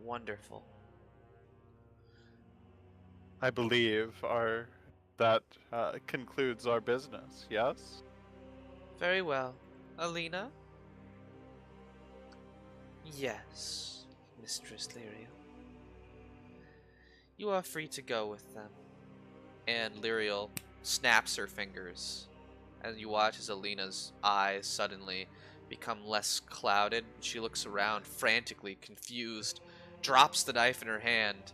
Wonderful. I believe that concludes our business. Yes. Very well. Alina? Yes, Mistress Lyriel. You are free to go with them. And Lyriel snaps her fingers, and you watch as Alina's eyes suddenly become less clouded. She looks around, frantically confused, drops the knife in her hand,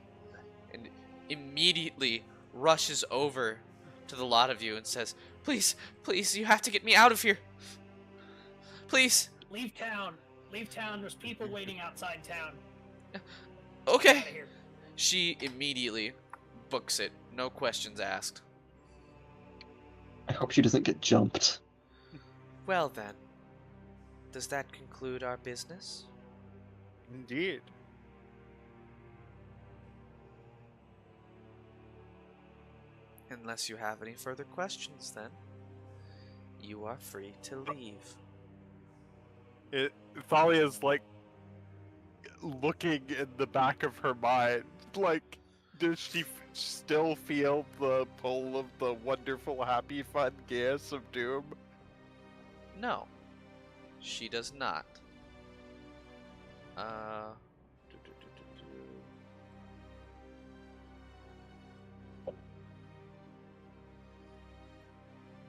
and immediately rushes over to the lot of you and says, "Please, please, you have to get me out of here. Please." Leave town. Leave town. There's people waiting outside town. Okay. Get out of here. She immediately books it, no questions asked. I hope she doesn't get jumped. Well then, does that conclude our business? Indeed. Unless you have any further questions, then you are free to leave. Thalia's like looking in the back of her mind, like, does she still feel the pull of the wonderful, happy, fun gas of doom? No, she does not.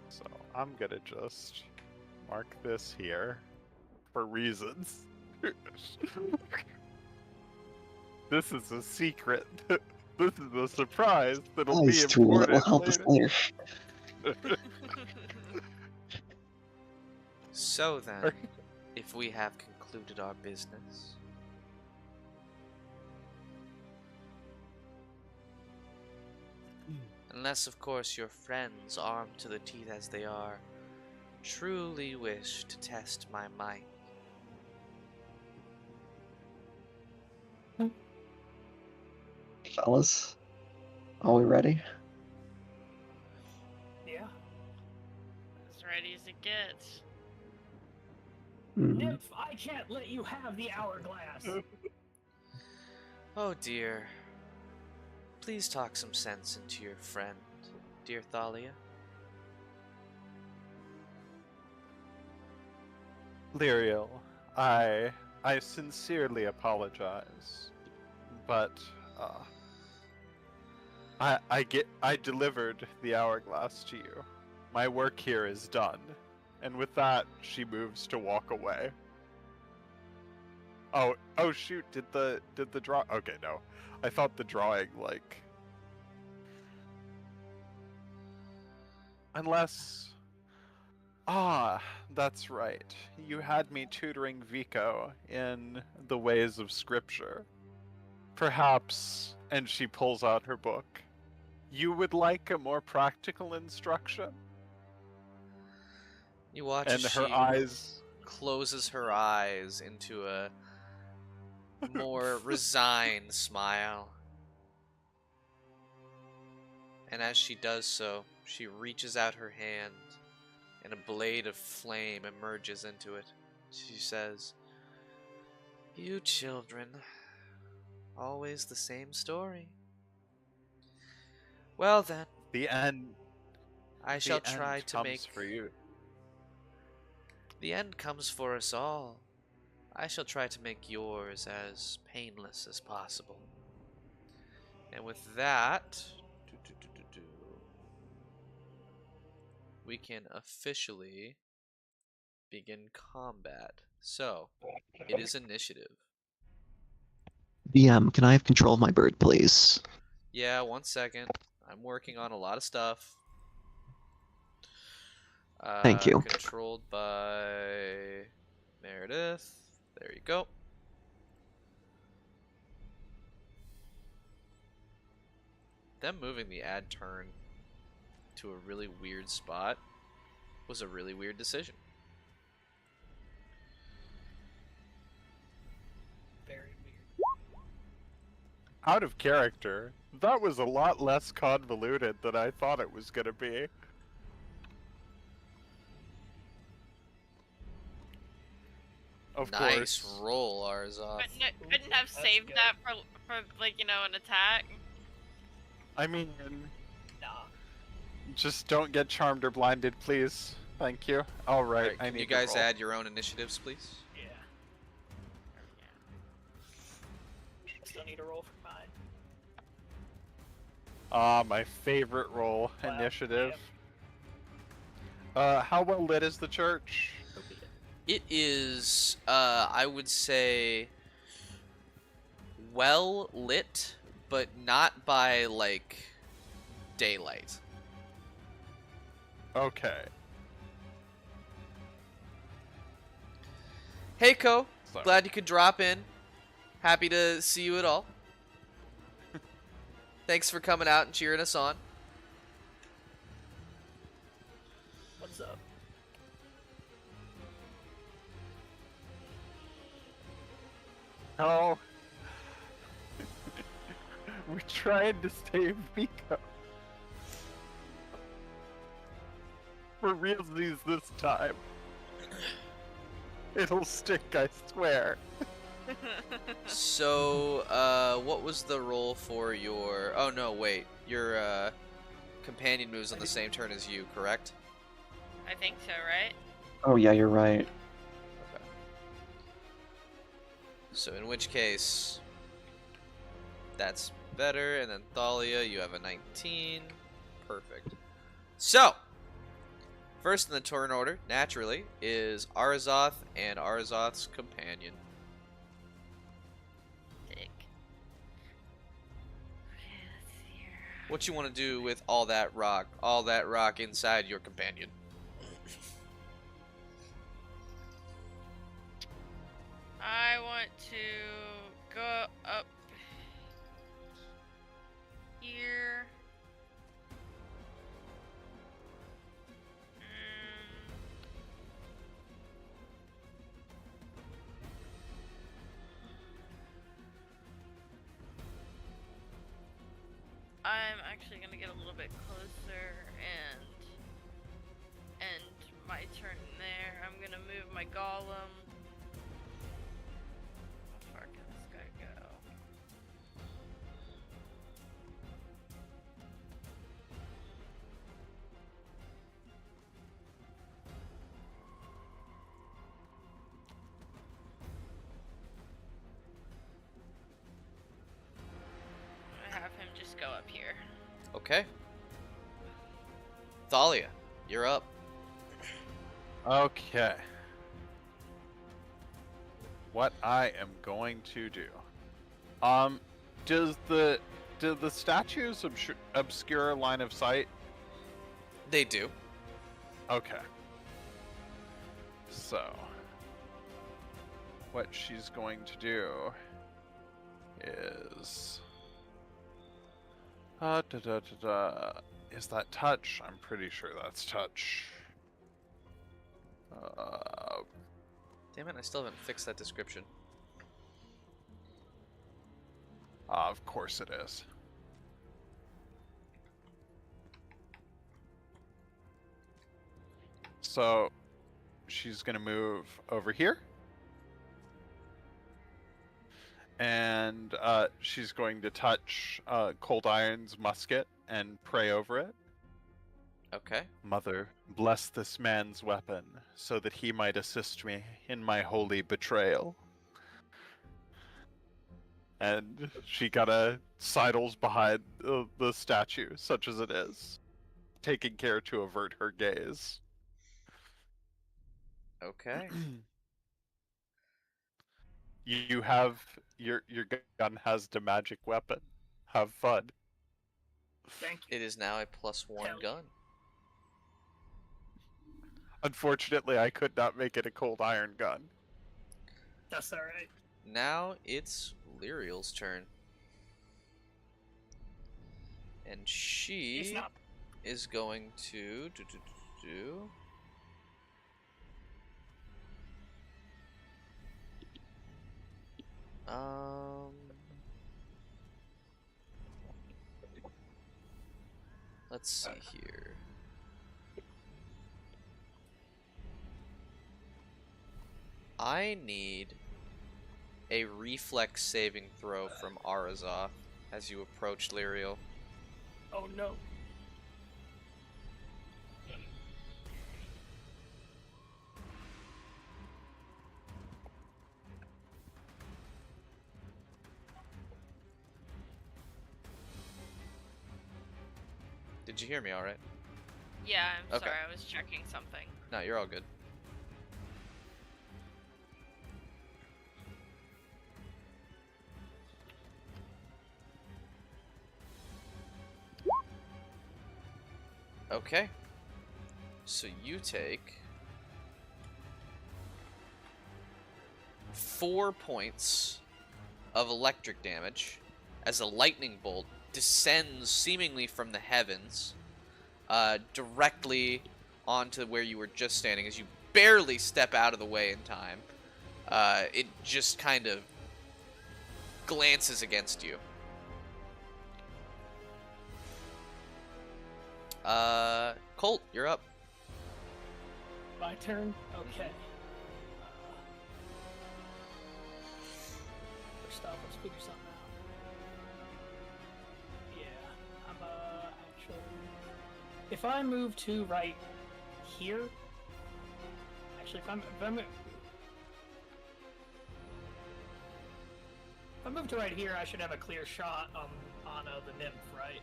So I'm gonna just mark this here for reasons. This is a secret. This is a surprise that'll be Nice tool that will important help us later. later. So then, if we have concluded our business, unless of course your friends, armed to the teeth as they are, truly wish to test my might. Fellas, are we ready? Yeah. As ready as it gets. Mhm. Nymph, I can't let you have the hourglass. Oh dear. Please talk some sense into your friend, dear Thalia. Lyriel, I sincerely apologize, but I delivered the hourglass to you. My work here is done, and with that, she moves to walk away. Oh shoot! Did the draw? Okay, no, I thought the drawing like unless. Ah, that's right. You had me tutoring Vico in the ways of scripture. Perhaps, and she pulls out her book, you would like a more practical instruction? You watch And as her she eyes. closes her eyes into a more resigned smile. And as she does so, she reaches out her hand, and a blade of flame emerges into it. She says, "You children, always the same story. Well then, The end. I The shall end try to comes make... for you. The end comes for us all. I shall try to make yours as painless as possible." And with that, we can officially begin combat. So, it is initiative. DM, can I have control of my bird, please? Yeah, 1 second. I'm working on a lot of stuff. Thank you. Controlled by Meredith. There you go. Them moving the ad turn to a really weird spot was a really weird decision. Out of character. That was a lot less convoluted than I thought it was gonna be. Of Nice course. roll, Arzoth. Couldn't have That's saved good. that for like an attack. I mean, Nah. just don't get charmed or blinded, please. Thank you. All right, Alright, I can need you to guys roll. add your own initiatives, please? Yeah. Still need to roll for mine. Ah, my favorite roll, Wow, initiative. How well lit is the church? It is, I would say, well lit, but not by, like, daylight. Okay. Hey, Ko. So, Glad you could drop in. Happy to see you at all. Thanks for coming out and cheering us on. What's up? oh. We're trying to save Miko. For realsies this time. It'll stick, I swear. So, what was the roll for your... Oh, no, wait. Your, companion moves on the same turn as you, correct? I think so, right? Oh yeah, you're right. Okay. So, in which case... That's better, and then Thalia, you have a 19. Perfect. So, first in the turn order, naturally, is Arzoth and Arzoth's companion. Dick. Okay, let's see here. What you want to do with all that rock inside your companion? I want to go up here. I'm actually gonna get a little bit closer and end my turn there. I'm gonna move my golem. How far can this guy go? I'm gonna have him just go up here. Okay. Thalia, you're up. Okay. What I am going to do. Do the statues obscure line of sight? They do. Okay. So, what she's going to do is is that touch? I'm pretty sure that's touch. Damn it, I still haven't fixed that description. Of course it is. So, she's gonna move over here. And she's going to touch Cold Iron's musket and pray over it. Okay. Mother, bless this man's weapon, so that he might assist me in my holy betrayal. And she kinda sidles behind the statue, such as it is, taking care to avert her gaze. Okay. You have your gun has the magic weapon. Have fun. Thank you. It is now a +1 Hell. gun. Unfortunately, I could not make it a cold iron gun. That's alright. Now it's Lyriel's turn. And He's she not. is going to Let's see here. I need a reflex saving throw from Arazoth as you approach Lyriel. Oh no. Did you hear me all right? Yeah, I'm Okay. sorry, I was checking something. No, you're all good. Okay. So you take 4 points of electric damage as a lightning bolt descends seemingly from the heavens directly onto where you were just standing. As you barely step out of the way in time, it just kind of glances against you. Colt, you're up. My turn? Okay. First off, let's figure something out. Yeah, I'm actually. If I move to right here. Actually, if I move to right here, I should have a clear shot on the nymph, right?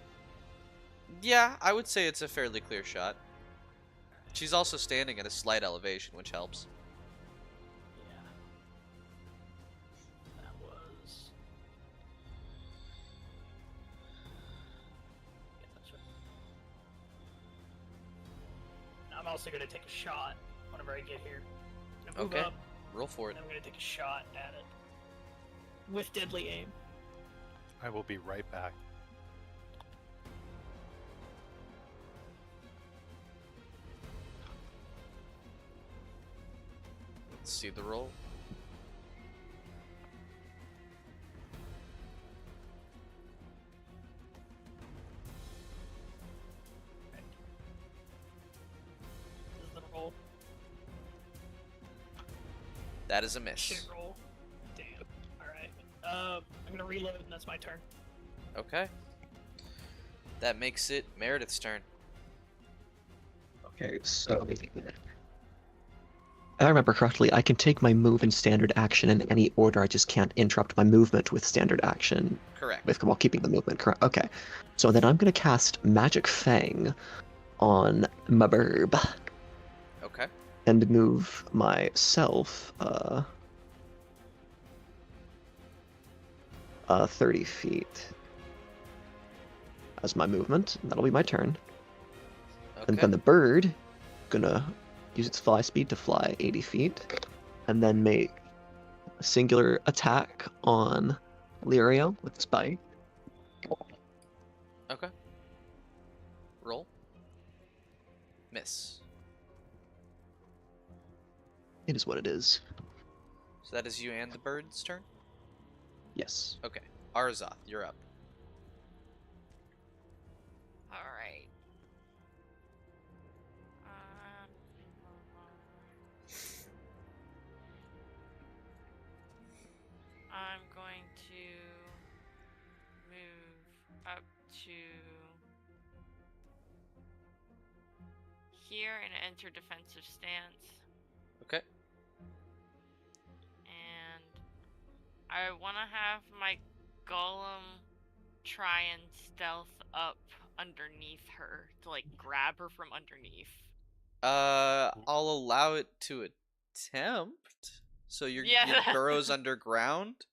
Yeah, I would say it's a fairly clear shot. She's also standing at a slight elevation, which helps. Yeah. That was. Yeah, that's right. I'm also going to take a shot whenever I get here. I'm gonna move Okay. up, Roll for it. and I'm going to take a shot at it. With deadly aim. I will be right back. Let's see the roll. This is the roll. That is a miss. Shit roll. Damn. Alright. I'm going to reload, and that's my turn. Okay. That makes it Meredith's turn. Okay, so if I remember correctly, I can take my move and standard action in any order. I just can't interrupt my movement with standard action Correct. while keeping the movement correct. Okay, so then I'm gonna cast Magic Fang on my burb Okay. and move myself 30 feet as my movement. That'll be my turn. And Okay. then the bird gonna use its fly speed to fly 80 feet, and then make a singular attack on Lirio with its bite. Okay. Roll. Miss. It is what it is. So that is you and the bird's turn? Yes. Okay. Arzoth, you're up. Alright. I'm going to move up to here and enter defensive stance. Okay. And I want to have my golem try and stealth up underneath her to like grab her from underneath. I'll allow it to attempt. So your burrow's underground?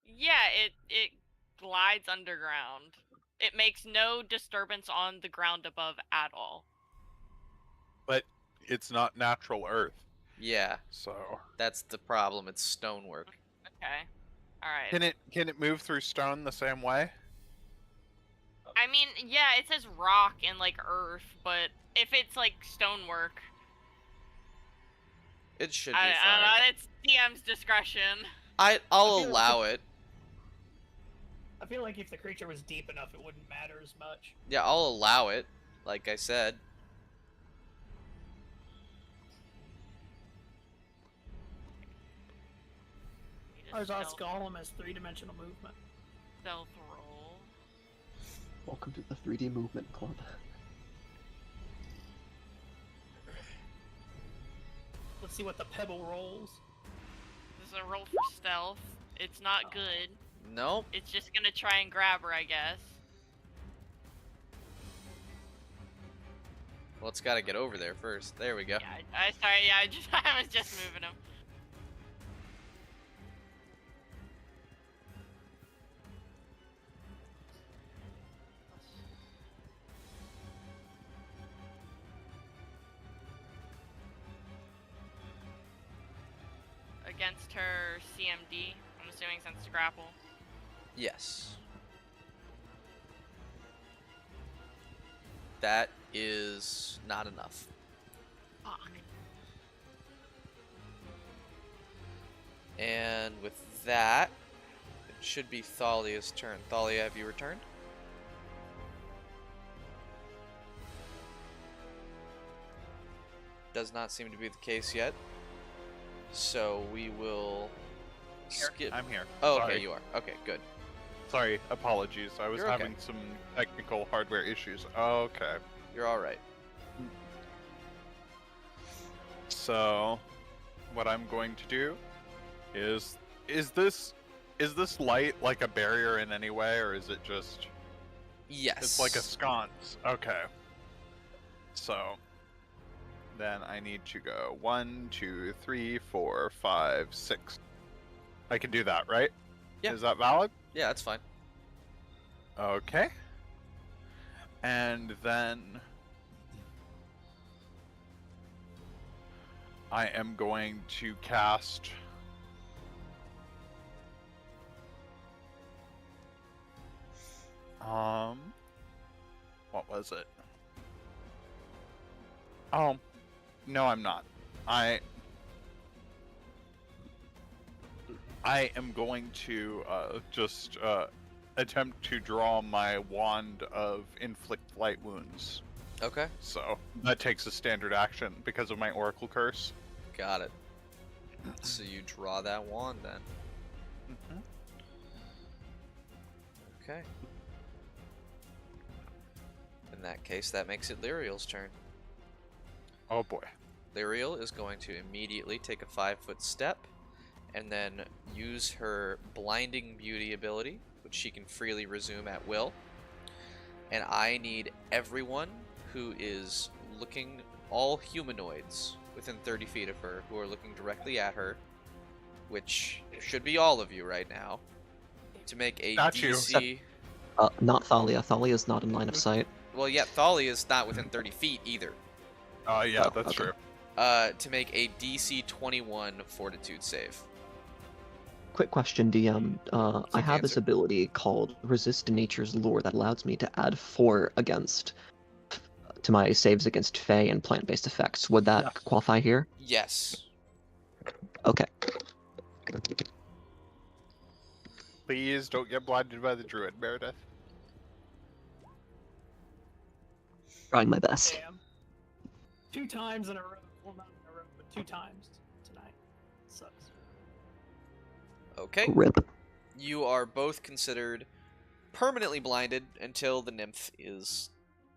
Yeah, it glides underground. It makes no disturbance on the ground above at all. But it's not natural earth, Yeah, so that's the problem. It's stonework. Okay. Alright. can it move through stone the same way? I mean, yeah, it says rock and like earth, but if it's like stonework, It should be I don't fine. know, it's DM's discretion. I'll I feel like allow it. I feel like if the creature was deep enough, it wouldn't matter as much. Yeah, I'll allow it, like I said. Need a Arzot's stealth, Golem has 3-dimensional movement. stealth roll. Welcome to the 3D Movement Club. Let's see what the pebble rolls. This is a roll for stealth. It's not good. Nope. It's just gonna try and grab her, I guess. Well, it's got to get over there first. There we go. Yeah, I was just moving him. Against her CMD, I'm assuming since it's grapple. Yes. That is not enough. Fuck. And with that, it should be Thalia's turn. Thalia, have you returned? Does not seem to be the case yet. So we will skip. I'm here. Oh, okay, Sorry. you are. Okay, good. Sorry, apologies. I was You're okay. having some technical hardware issues. Okay. You're all right. So, what I'm going to do is this light like a barrier in any way, or is it just? Yes. It's like a sconce. Okay. So, then I need to go 1, 2, 3, 4, 5, 6. I can do that, right? Yeah. Is that valid? Yeah, that's fine. Okay. And then I am going to cast what was it? Oh, no, I'm not. I am going to just attempt to draw my wand of inflict light wounds. Okay. So that takes a standard action because of my oracle curse. Got it. So you draw that wand then. Mm-hmm. Okay. In that case, that makes it Lyriel's turn. Oh boy. Lyriel is going to immediately take a 5-foot step and then use her Blinding Beauty ability, which she can freely resume at will. And I need everyone who is looking, all humanoids within 30 feet of her, who are looking directly at her, which should be all of you right now, to make a Not you. DC... Not Thalia. Thalia is not in line of sight. Well, yeah, Thalia is not within 30 feet either. Yeah, Oh, that's okay. true. To make a DC 21 Fortitude save. Quick question, DM. I Quick have this answer. ability called Resist Nature's Lure that allows me to add 4 to my saves against Fey and plant-based effects. Would that Yeah. qualify here? Yes. Okay. Please don't get blinded by the druid, Meredith. Trying my best. Damn. 2 times in a row. Well, not in a row, but 2 times tonight. Sucks. Okay. Rip. You are both considered permanently blinded until the nymph is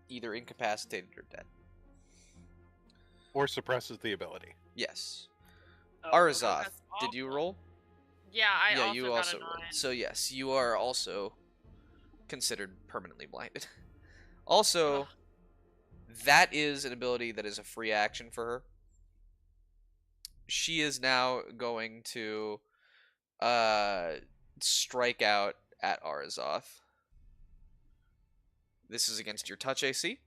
either incapacitated or dead. Or suppresses the ability. Yes. Oh, Arazoth, that's did you awful. roll? Yeah, I yeah, also you got also a 9. rolled. So yes, you are also considered permanently blinded. Also, Ugh. that is an ability that is a free action for her. She is now going to strike out at Arazoth. This is against your touch AC.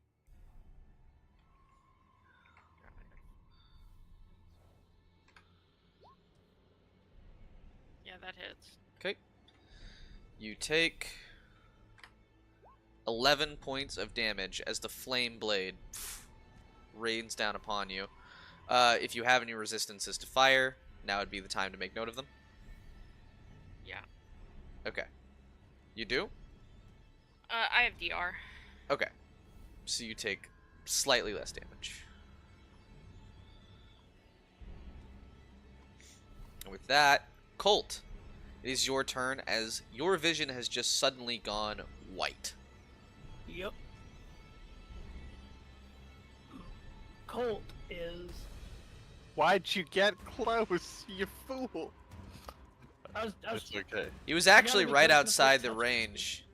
Yeah, that hits. Okay. You take 11 points of damage as the flame blade rains down upon you. If you have any resistances to fire, now would be the time to make note of them. Yeah. Okay. You do? I have DR. Okay. So you take slightly less damage. And with that, Colt, it is your turn as your vision has just suddenly gone white. Yep. Colt is. Why'd you get close, you fool? I was It's okay. He was actually be right close enough to outside the touch range.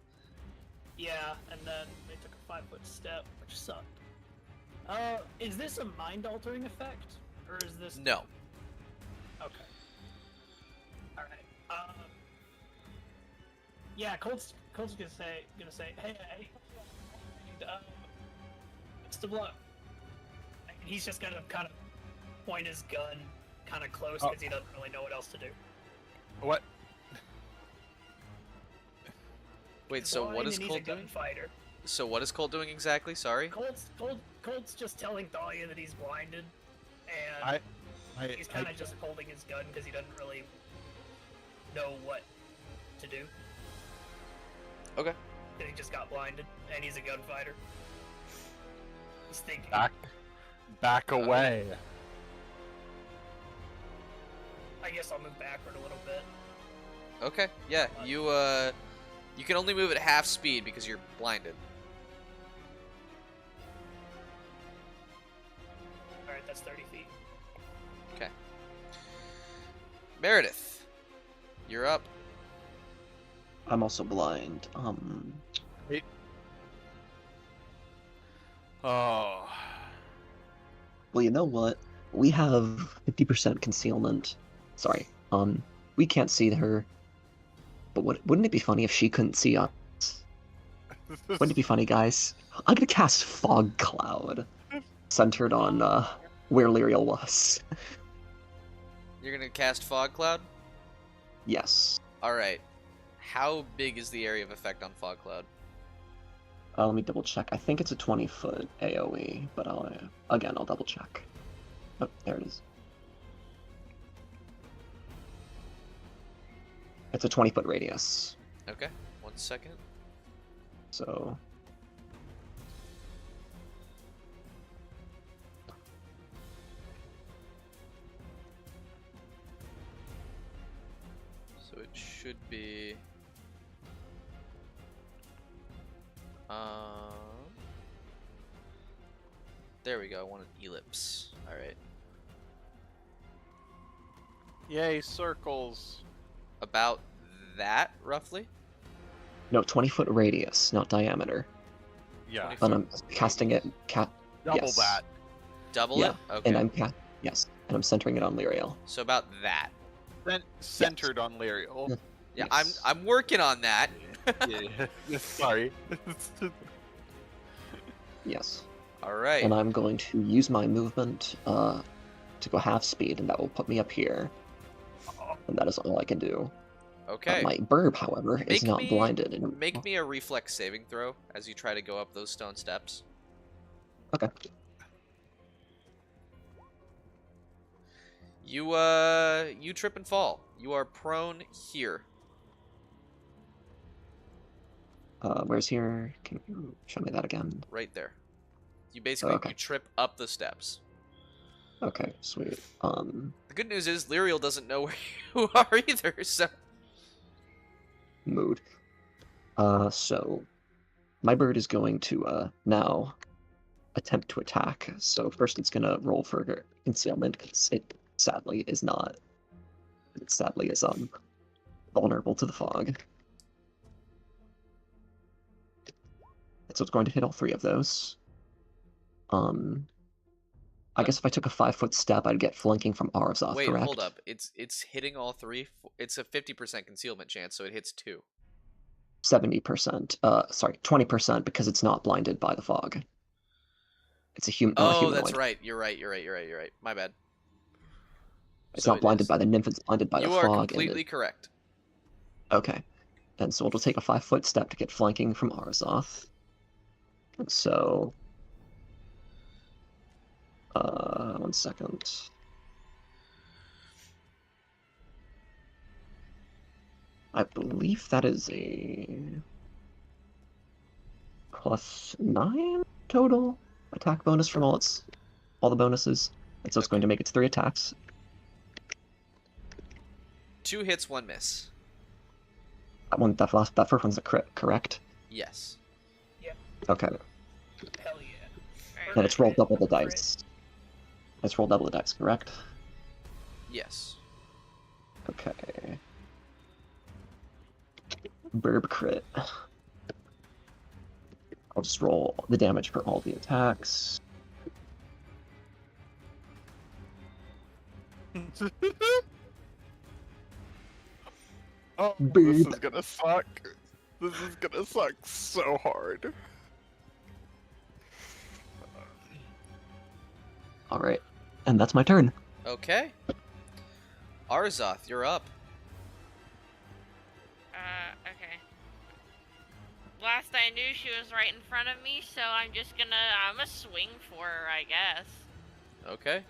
Yeah, and then they took a 5-foot step, which sucked. Is this a mind-altering effect, or is this? No. Okay. All right. Yeah, Colt's gonna say, hey, best of luck. And he's just gonna kind of point his gun kind of close because he doesn't really know what else to do. What? Wait, He's so blind what is and Colt he's a doing? gunfighter. So what is Colt doing exactly? Sorry. Colt's just telling Thalia that he's blinded, and he's kind of just holding his gun because he doesn't really know what to do. Okay. And he just got blinded, and he's a gunfighter. He's thinking. Back away. I guess I'll move backward a little bit. Okay. Yeah. You can only move at half speed because you're blinded. Alright, that's 30 feet. Okay. Meredith, you're up. I'm also blind. Oh. Well, you know what? We have 50% concealment. Sorry. We can't see her. But wouldn't it be funny if she couldn't see us? Wouldn't it be funny, guys? I'm gonna cast Fog Cloud, centered on where Lyriel was. You're gonna cast Fog Cloud? Yes. Alright. How big is the area of effect on Fog Cloud? Let me double check. I think it's a 20-foot AoE, but I'll double check. Oh, there it is. It's a 20-foot radius. Okay. 1 second. So So it should be... There we go. I want an ellipse. Alright. Yay, circles. About that, roughly? no, 20-foot radius, not diameter. Yeah. 20 And I'm casting it. Double yes. that. Double Yeah, it? Okay. and I'm centering it on Lyriel. So about that. Centered on Lyriel. Yeah, Yes. I'm working on that. Yeah. Sorry. Yes. Alright. And I'm going to use my movement to go half speed, and that will put me up here. And that is all I can do. Okay. My burb, however, is not blinded. And... Make me a reflex saving throw as you try to go up those stone steps. Okay. You trip and fall. You are prone here. Where's here? Can you show me that again? Right there. You basically Okay. you trip up the steps. Okay, sweet. The good news is Lyriel doesn't know where you are either, so Mood. So my bird is going to now attempt to attack. So first it's gonna roll for concealment because it sadly is not. It sadly is vulnerable to the fog. And so it's going to hit all three of those. I guess if I took a 5-foot step, I'd get flanking from Arzov, wait, correct? hold up. It's hitting all three. It's a 50% concealment chance, so it hits 2. 70%. Sorry, 20% because it's not blinded by the fog. It's a not a Oh, humanoid. that's right. You're right. My bad. It's So not it blinded is. by the nymph, it's blinded by the You fog. are and completely correct. Okay. And so it'll take a 5-foot step to get flanking from Arzoth. And so... 1 second. I believe that is a +9 total attack bonus from all the bonuses. And so it's going to make its 3 attacks. 2 hits, 1 miss. That first one's a crit, correct? Yes. Okay. Hell yeah. Very Then it's rolled double the Crit. dice. It's rolled double the dice, correct? Yes. Okay. Burb crit. I'll just roll the damage for all the attacks. Oh, Beep. this is gonna suck. This is gonna suck so hard. Alright. And that's my turn. Okay. Arzoth, you're up. Okay. Last I knew, she was right in front of me, so I'm gonna swing for her, I guess. Okay.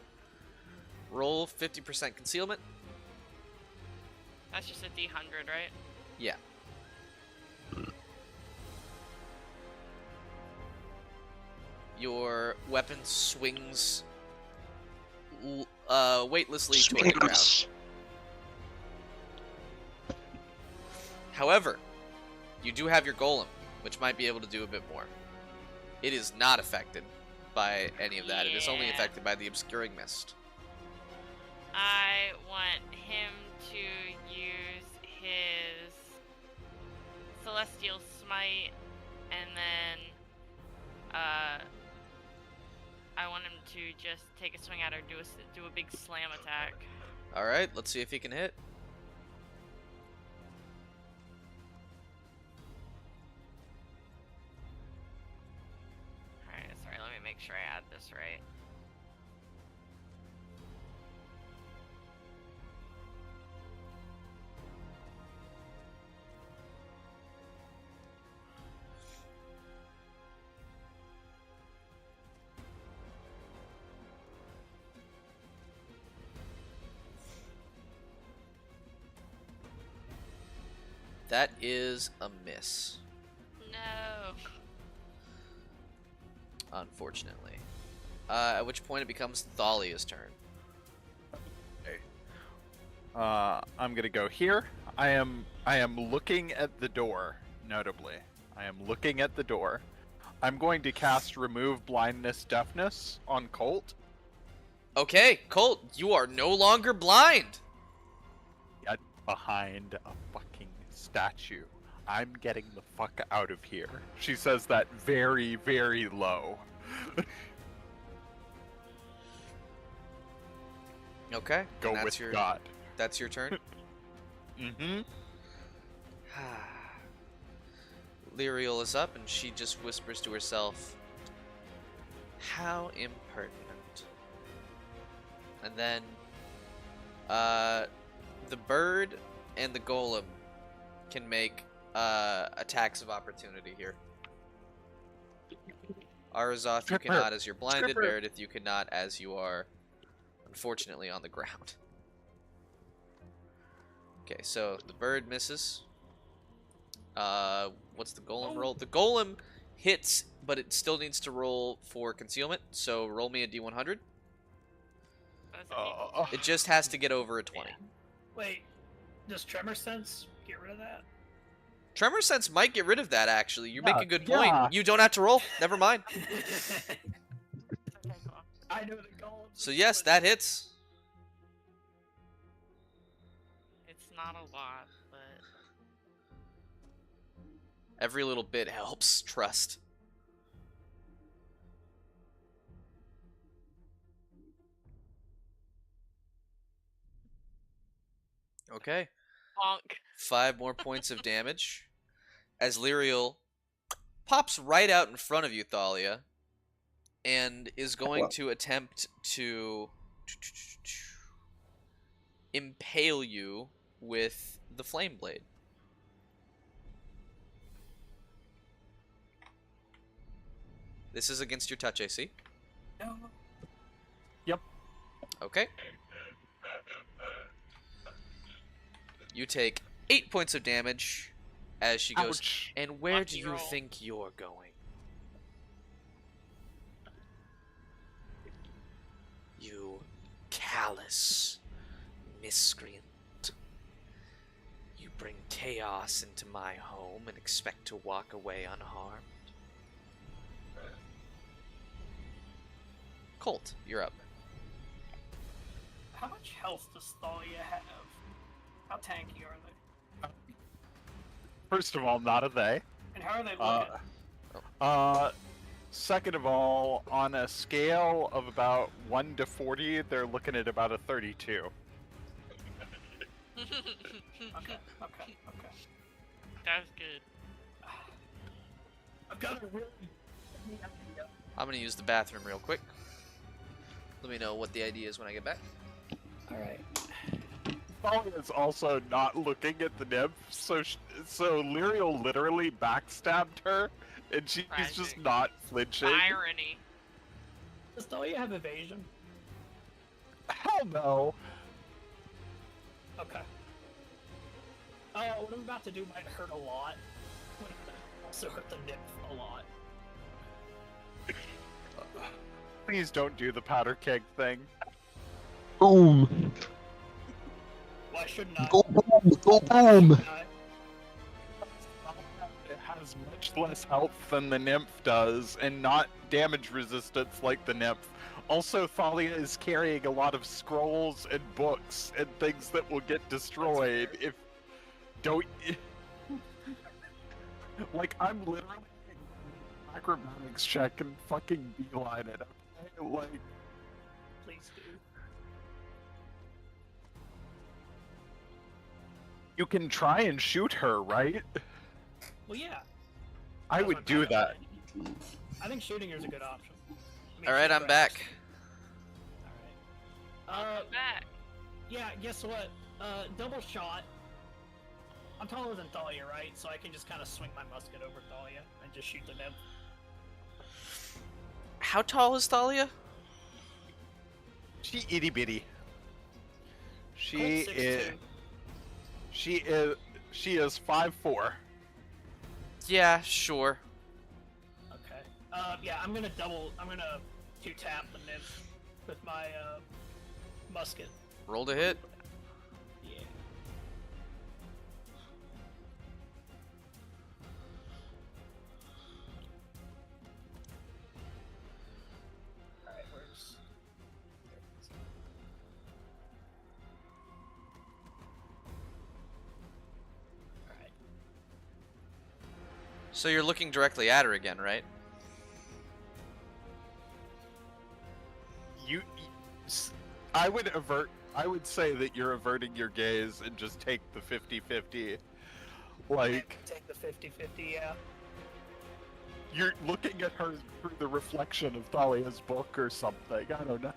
Roll 50% concealment. That's just a D100, right? Yeah. Your weapon swings weightlessly toward the ground. However, you do have your golem, which might be able to do a bit more. It is not affected by any of that. It is only Yeah. affected by the obscuring mist. I want him to use his Celestial Smite, and then I want him to just take a swing at her, do a big slam attack. All right, let's see if he can hit. All right, sorry, let me make sure I add this right. That is a miss, No. unfortunately. At which point it becomes Thalia's turn. I'm gonna go here. I am looking at the door, notably. I am looking at the door. I'm going to cast Remove Blindness Deafness on Colt. Okay, Colt, you are no longer blind. Get behind a fucking statue. I'm getting the fuck out of here. She says that very, very low. Okay, Go and that's with your God. that's your turn. Mm-hmm. Lyriel is up, and she just whispers to herself, "How impertinent." And then, the bird and the golem can make attacks of opportunity here. Arazoth, you Stripper. cannot, as you're blinded. Stripper. Meredith, you cannot, as you are, unfortunately, on the ground. Okay, so the bird misses. What's the golem roll? The golem hits, but it still needs to roll for concealment. So roll me a d100. That's a D- It just has to get over a 20. Wait, does Tremor Sense get rid of that? Tremor Sense might get rid of that, actually. You make Yeah, a good point. yeah. You don't have to roll. Never mind. Okay, cool. I know the golems. So yes, that hits. It's not a lot, but Every little bit helps. Trust. Okay. bonk. 5 more points of damage. As Lyriel pops right out in front of you, Thalia, and is going to attempt to impale you with the flame blade. This is against your touch AC. No. Yep. Okay. You take 8 points of damage as she goes. Ouch. And where do Lucky you roll. think you're going? You callous miscreant. You bring chaos into my home and expect to walk away unharmed. Colt, you're up. How much health does Thalia have? How tanky are they? First of all, not a they. And how are they looking? Second of all, on a scale of about 1 to 40, they're looking at about a 32. Okay. That's good. I've got a really. I'm gonna use the bathroom real quick. Let me know what the idea is when I get back. All right. Thalia's also not looking at the nymph, so Lyriel literally backstabbed her, and she's just Tragic. not flinching. Irony. Does Thalia have evasion? Hell no. Okay. What I'm about to do might hurt a lot. Also hurt the nymph a lot. Please don't do the powder keg thing. Boom! Why shouldn't I? Go boom! Go boom! Shouldn't I? It has much less health than the nymph does, and not damage resistance like the nymph. Also, Thalia is carrying a lot of scrolls and books and things that will get destroyed if don't. Like, I'm literally acrobatics check and fucking beeline it. Okay? Like, Please do. you can try and shoot her, right? Well, yeah. I That's would what do I'm that. saying. I think shooting her is a good option. I mean, All right, she I'm back. cracks. All right. Back. Yeah. Guess what? Double shot. I'm taller than Thalia, right? So I can just kind of swing my musket over Thalia and just shoot the nymph. How tall is Thalia? She itty bitty. She Colt's 6'2". She is 5'4". Yeah, sure. Okay. Yeah, I'm gonna two tap the nymph with my musket. Roll to hit. Yeah. Alright, where's... Alright. So you're looking directly at her again, right? I would say that you're averting your gaze and just take the 50-50. Like, Take the 50-50, yeah. you're looking at her through the reflection of Thalia's book or something. I don't know.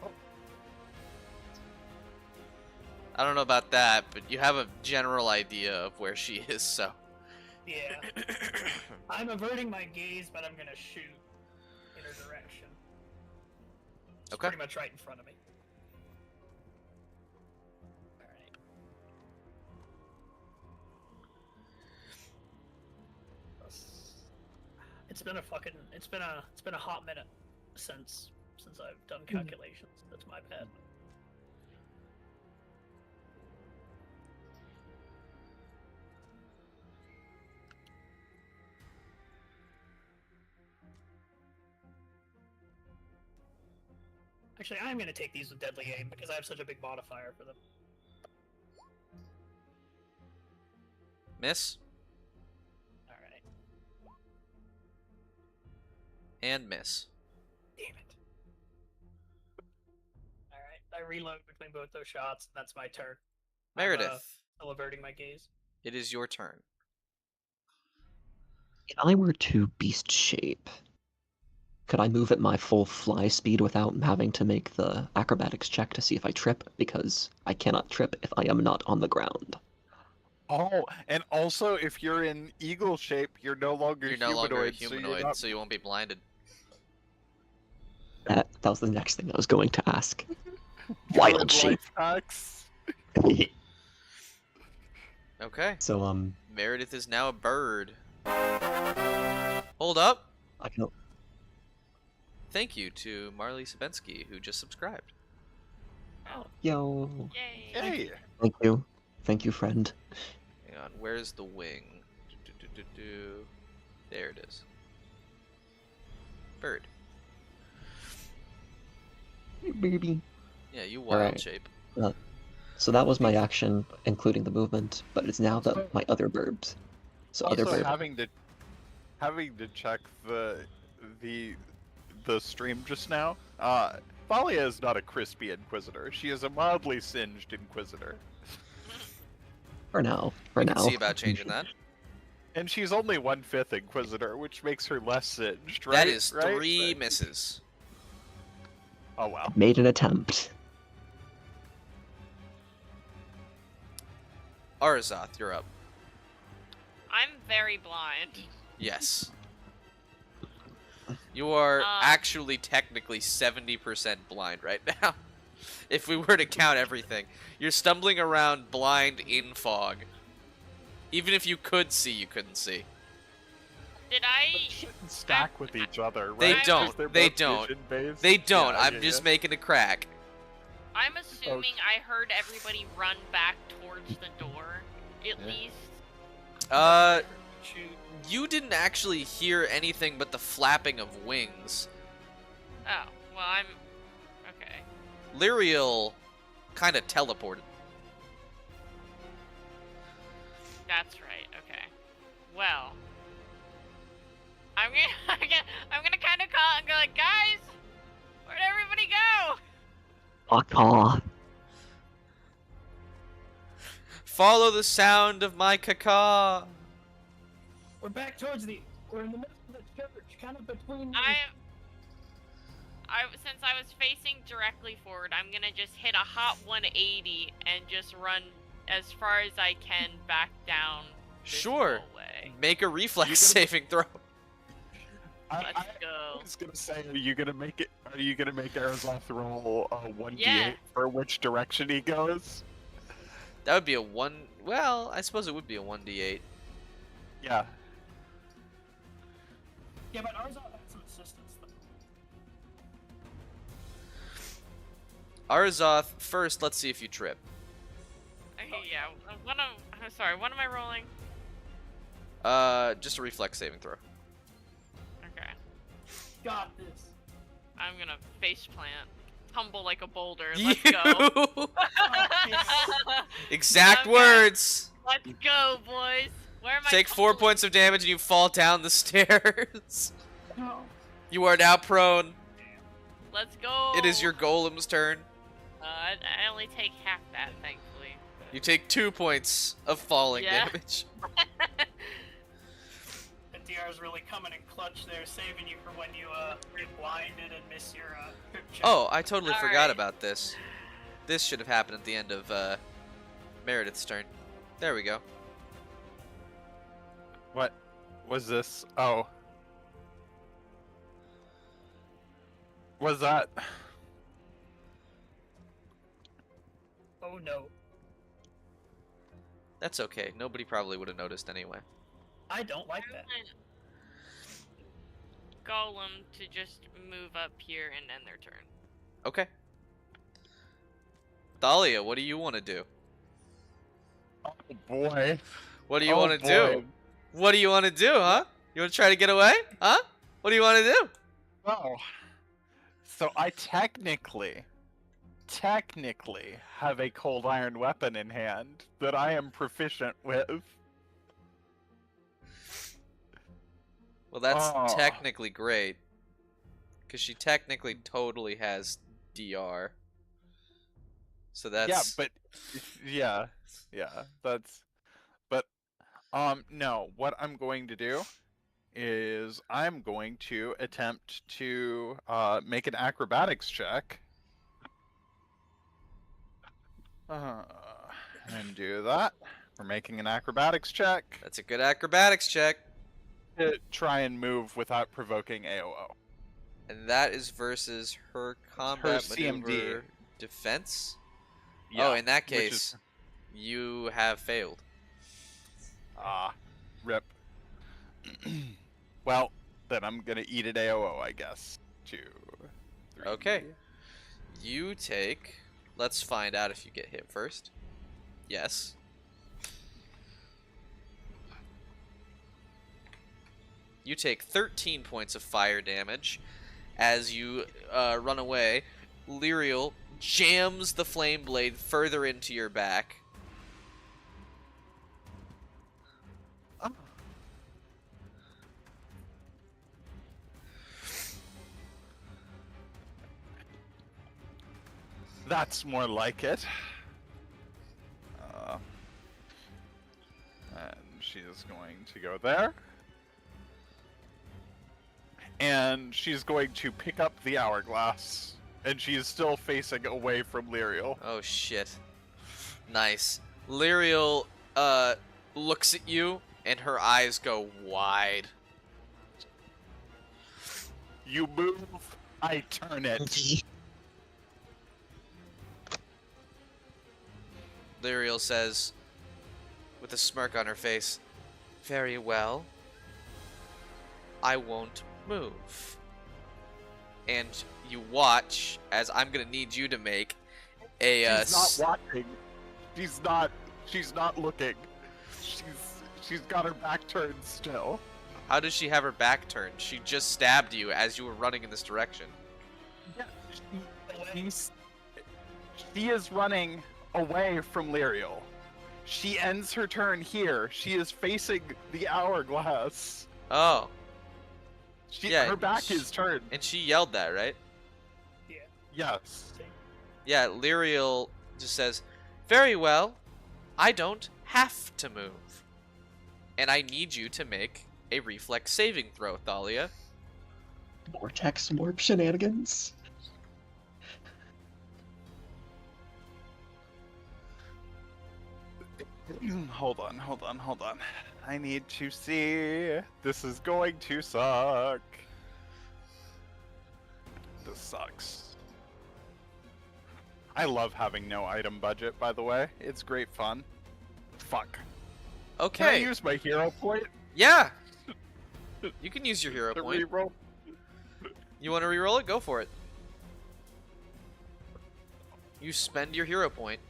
I don't know about that, but you have a general idea of where she is, so. Yeah. I'm averting my gaze, but I'm gonna shoot in her direction. It's Okay. pretty much right in front of me. Alright. It's been a hot minute since I've done calculations. That's my bad. Actually, I'm going to take these with deadly aim because I have such a big modifier for them. Miss Alright. and miss. Damn it. Alright, I reload between both those shots, and that's my turn. Meredith, Still averting my gaze. it is your turn. If I were to beast shape, could I move at my full fly speed without having to make the acrobatics check to see if I trip? Because I cannot trip if I am not on the ground. Oh, and also if you're in eagle shape, you're no longer You're no humanoid, longer a so you're humanoid, not... so you won't be blinded. That was the next thing I was going to ask. Druid Wild shape. life hacks. All Okay. So Meredith is now a bird. Hold up. I can. Thank you to Marley Sabensky, who just subscribed. Oh, Yo. Yay! Hey. Thank you, friend. Hang on, where's the wing? There it is. Bird. Hey, baby. Yeah, you wild Alright. shape. So that was my action, including the movement, but it's now my other verbs. So other Also, verb. having to check the stream just now. Thalia is not a crispy inquisitor. She is a mildly singed inquisitor, For now. We can see about changing that. and she's only 1/5 inquisitor, which makes her less singed. Right? That is Right? 3 misses. Oh wow. Made an attempt. Arazoth, you're up. I'm very blind. Yes. You are actually technically 70% blind right now. If we were to count everything. You're stumbling around blind in fog. Even if you could see, you couldn't see. Did I? Shouldn't stack with each other, right? They 'Cause don't. they're They both don't. vision-based. They don't. Yeah, I'm yeah, just yeah. making a crack. I'm assuming I heard everybody run back towards the door, at Yeah. least. shoot. You didn't actually hear anything but the flapping of wings. Oh, well, I'm okay. Lyriel kind of teleported. That's right. Okay. Well, I'm gonna kind of call and go like, guys, where'd everybody go? Fuck off. Follow the sound of my caca. We're back towards we're in the middle of the church, kind of between. Since I was facing directly forward, I'm gonna just hit a hot 180 and just run as far as I can back down. Sure. Way. Make a reflex saving throw. I Let's go. was gonna say, are you gonna make Arazoth roll a 1d8 Yeah. for which direction he goes? That would be a 1. Well, I suppose it would be a 1d8. Yeah. Yeah, but ours all had some assistance though. Arazoth, first, let's see if you trip. Okay, yeah. I'm sorry. What am I rolling? Just a reflex saving throw. Okay. Got this. I'm gonna face plant, tumble like a boulder. You- Let's go. Exact Okay. words. Let's go, boys. Where am I? Take 4 tumbling? points of damage and you fall down the stairs. No. You are now prone. Let's go. It is your golem's turn. I only take half that, thankfully. You take 2 points of falling Yeah. damage. The DR's really coming in clutch there, saving you from when you get blinded and miss your trip check. Oh, I totally forgot Alright. about this. This should have happened at the end of Meredith's turn. There we go. What was this? Oh. Was that? Oh no. That's okay. Nobody probably would have noticed anyway. I don't like that. Golem to just move up here and end their turn. Okay. Thalia, what do you want to do? Oh boy. What do you Oh, want to boy. do? What do you want to do, huh? You want to try to get away? Huh? What do you want to do? Oh. So I technically have a cold iron weapon in hand that I am proficient with. Well, that's Oh. technically great. Because she technically totally has DR. So that's... Yeah, but that's no, what I'm going to do is I'm going to attempt to make an acrobatics check. And do that. We're making an acrobatics check That's a good acrobatics check. to try and move without provoking AOO. And that is versus her combat CMD. maneuver defense? Yeah, Oh, in that which case, is- you have failed. Ah, rip. Well, then I'm gonna eat an AOO, I guess. 2, 3. Okay. You take... Let's find out if you get hit first. Yes. You take 13 points of fire damage as you run away. Lyriel jams the flame blade further into your back. Oh. That's more like it. And she is going to go there. And she's going to pick up the hourglass. And she is still facing away from Lyriel. Oh shit. Nice. Lyriel looks at you and her eyes go wide. You move, I turn it. Lyriel says, with a smirk on her face, "Very well. I won't move." And you watch as I'm gonna need you to make a. She's not watching. She's not looking. She's got her back turned still. How does she have her back turned? She just stabbed you as you were running in this direction. Yeah, she is running away from Lyriel. She ends her turn here. She is facing the hourglass. Oh. Yeah, her back is turned. And she yelled that, right? Yeah. Yes. Yeah, Lyriel just says, "Very well. I don't have to move. And I need you to make a reflex saving throw, Thalia." Vortex warp shenanigans. Hold on. I need to see. This is going to suck. This sucks. I love having no item budget, by the way. It's great fun. Fuck. Can I Okay. use my hero point Yeah. You can use your hero to point. reroll? You want to reroll it? Go for it. You spend your hero point,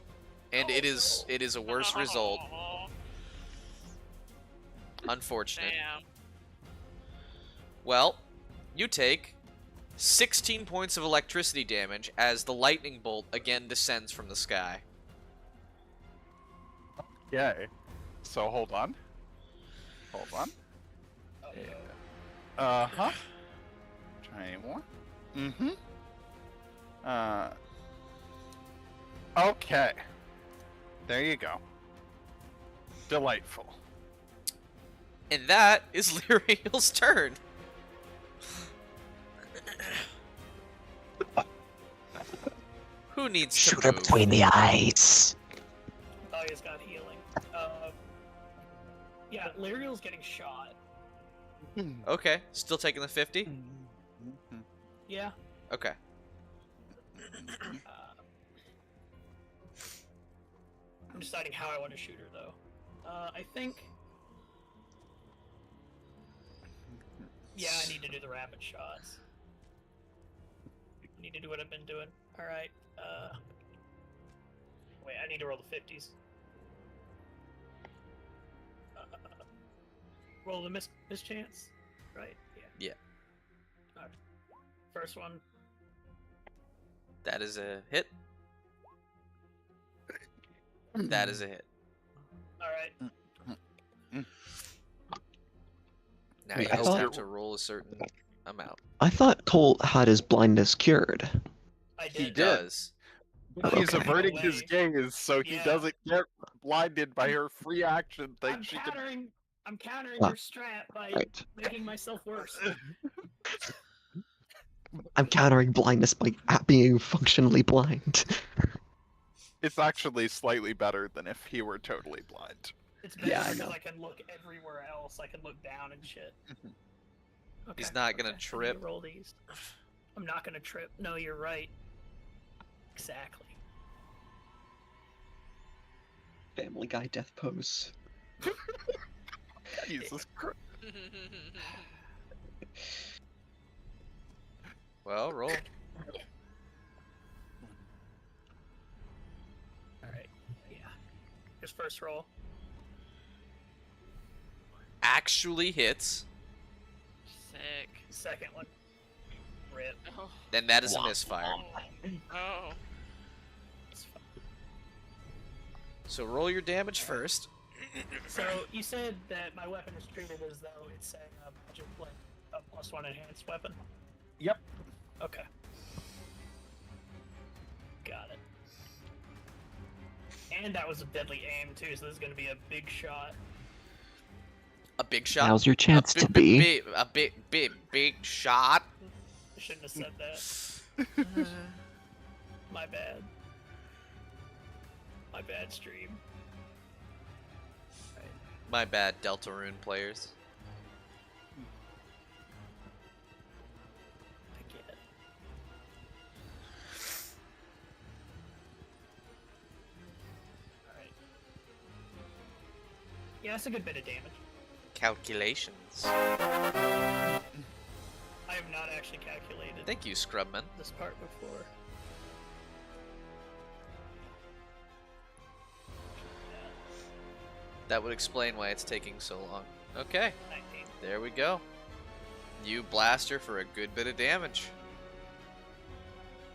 and it is a worse result. Unfortunate. Damn. Well, you take 16 points of electricity damage as the lightning bolt again descends from the sky. Yay. So hold on. Uh-huh. Try any more. Mm-hmm. Okay. There you go. Delightful. And that is Lyriel's turn. Who needs Shoot to her move? between the eyes. Thalia's got healing. Yeah, Lyriel's getting shot. Okay, still taking the 50? Yeah. Okay. I'm deciding how I want to shoot her, though. I think... Yeah, I need to do the rapid shots. I need to do what I've been doing. Alright, Wait, I need to roll the 50s. Roll the mischance, right? Yeah. Yeah. Alright. First one. That is a hit. That is a hit. Alright. Now Wait, you I just thought- have to roll a certain amount. I thought Colt had his blindness cured. I did. He did. Does. He's Okay. averting his gaze so he Yeah. doesn't get blinded by her free action thing. I'm countering Ah. your strat by Right. making myself worse. I'm countering blindness by being functionally blind. It's actually slightly better than if he were totally blind. It's better Yeah, I because know. I can look everywhere else. I can look down and shit. Okay, He's not gonna okay, I need to trip. Roll these. I'm not gonna trip. No, you're right. Exactly. Family Guy death pose. Jesus Christ. Well, roll. Alright, yeah. His first roll. Actually hits. Sick. Second one. Rip. Oh. Then that is a misfire. Oh. It's fine. So roll your damage first. So, you said that my weapon is treated as though it's a magic, like, a +1 enhanced weapon? Yep. Okay. Got it. And that was a deadly aim, too, so this is gonna be a big shot. A big shot. Now's your chance a to be. a big shot. I shouldn't have said that. My bad. My bad, stream. My bad, Deltarune players. I get it. Alright. Yeah, that's a good bit of damage. Calculations. I have not actually calculated Thank you, Scrubman. this part before. That would explain why it's taking so long. Okay, 19. there we go. You blast her for a good bit of damage.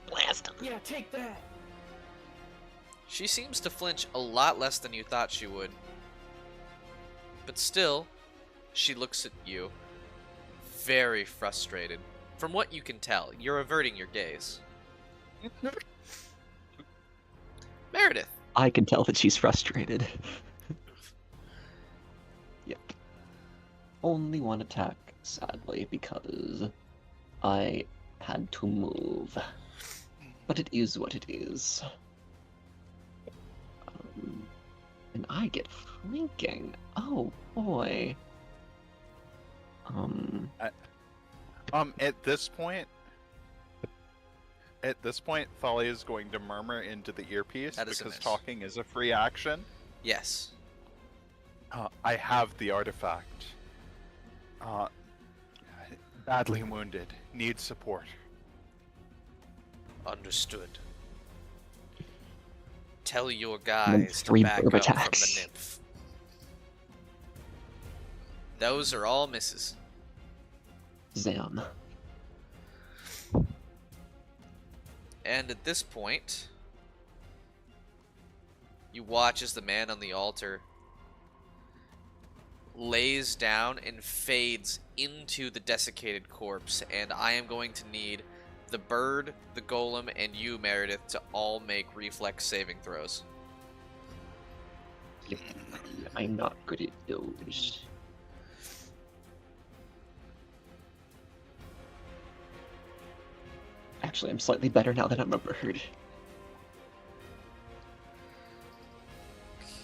Blast him. Yeah, take that! She seems to flinch a lot less than you thought she would. But still, she looks at you, very frustrated. From what you can tell, you're averting your gaze. Meredith. I can tell that she's frustrated. Yep. Only one attack, sadly, because I had to move. But it is what it is. And I get flanking. Oh boy. At this point, Thalia is going to murmur into the earpiece That is a because miss. talking is a free action. Yes. I have the artifact. Badly wounded. Need support. Understood. Tell your then guys to 3 back burb up from attacks. the nymph. Those are all misses. Zam. And at this point, you watch as the man on the altar lays down and fades into the desiccated corpse, and I am going to need the bird, the golem, and you, Meredith, to all make reflex saving throws. I'm not good at those. Actually, I'm slightly better now that I'm a bird.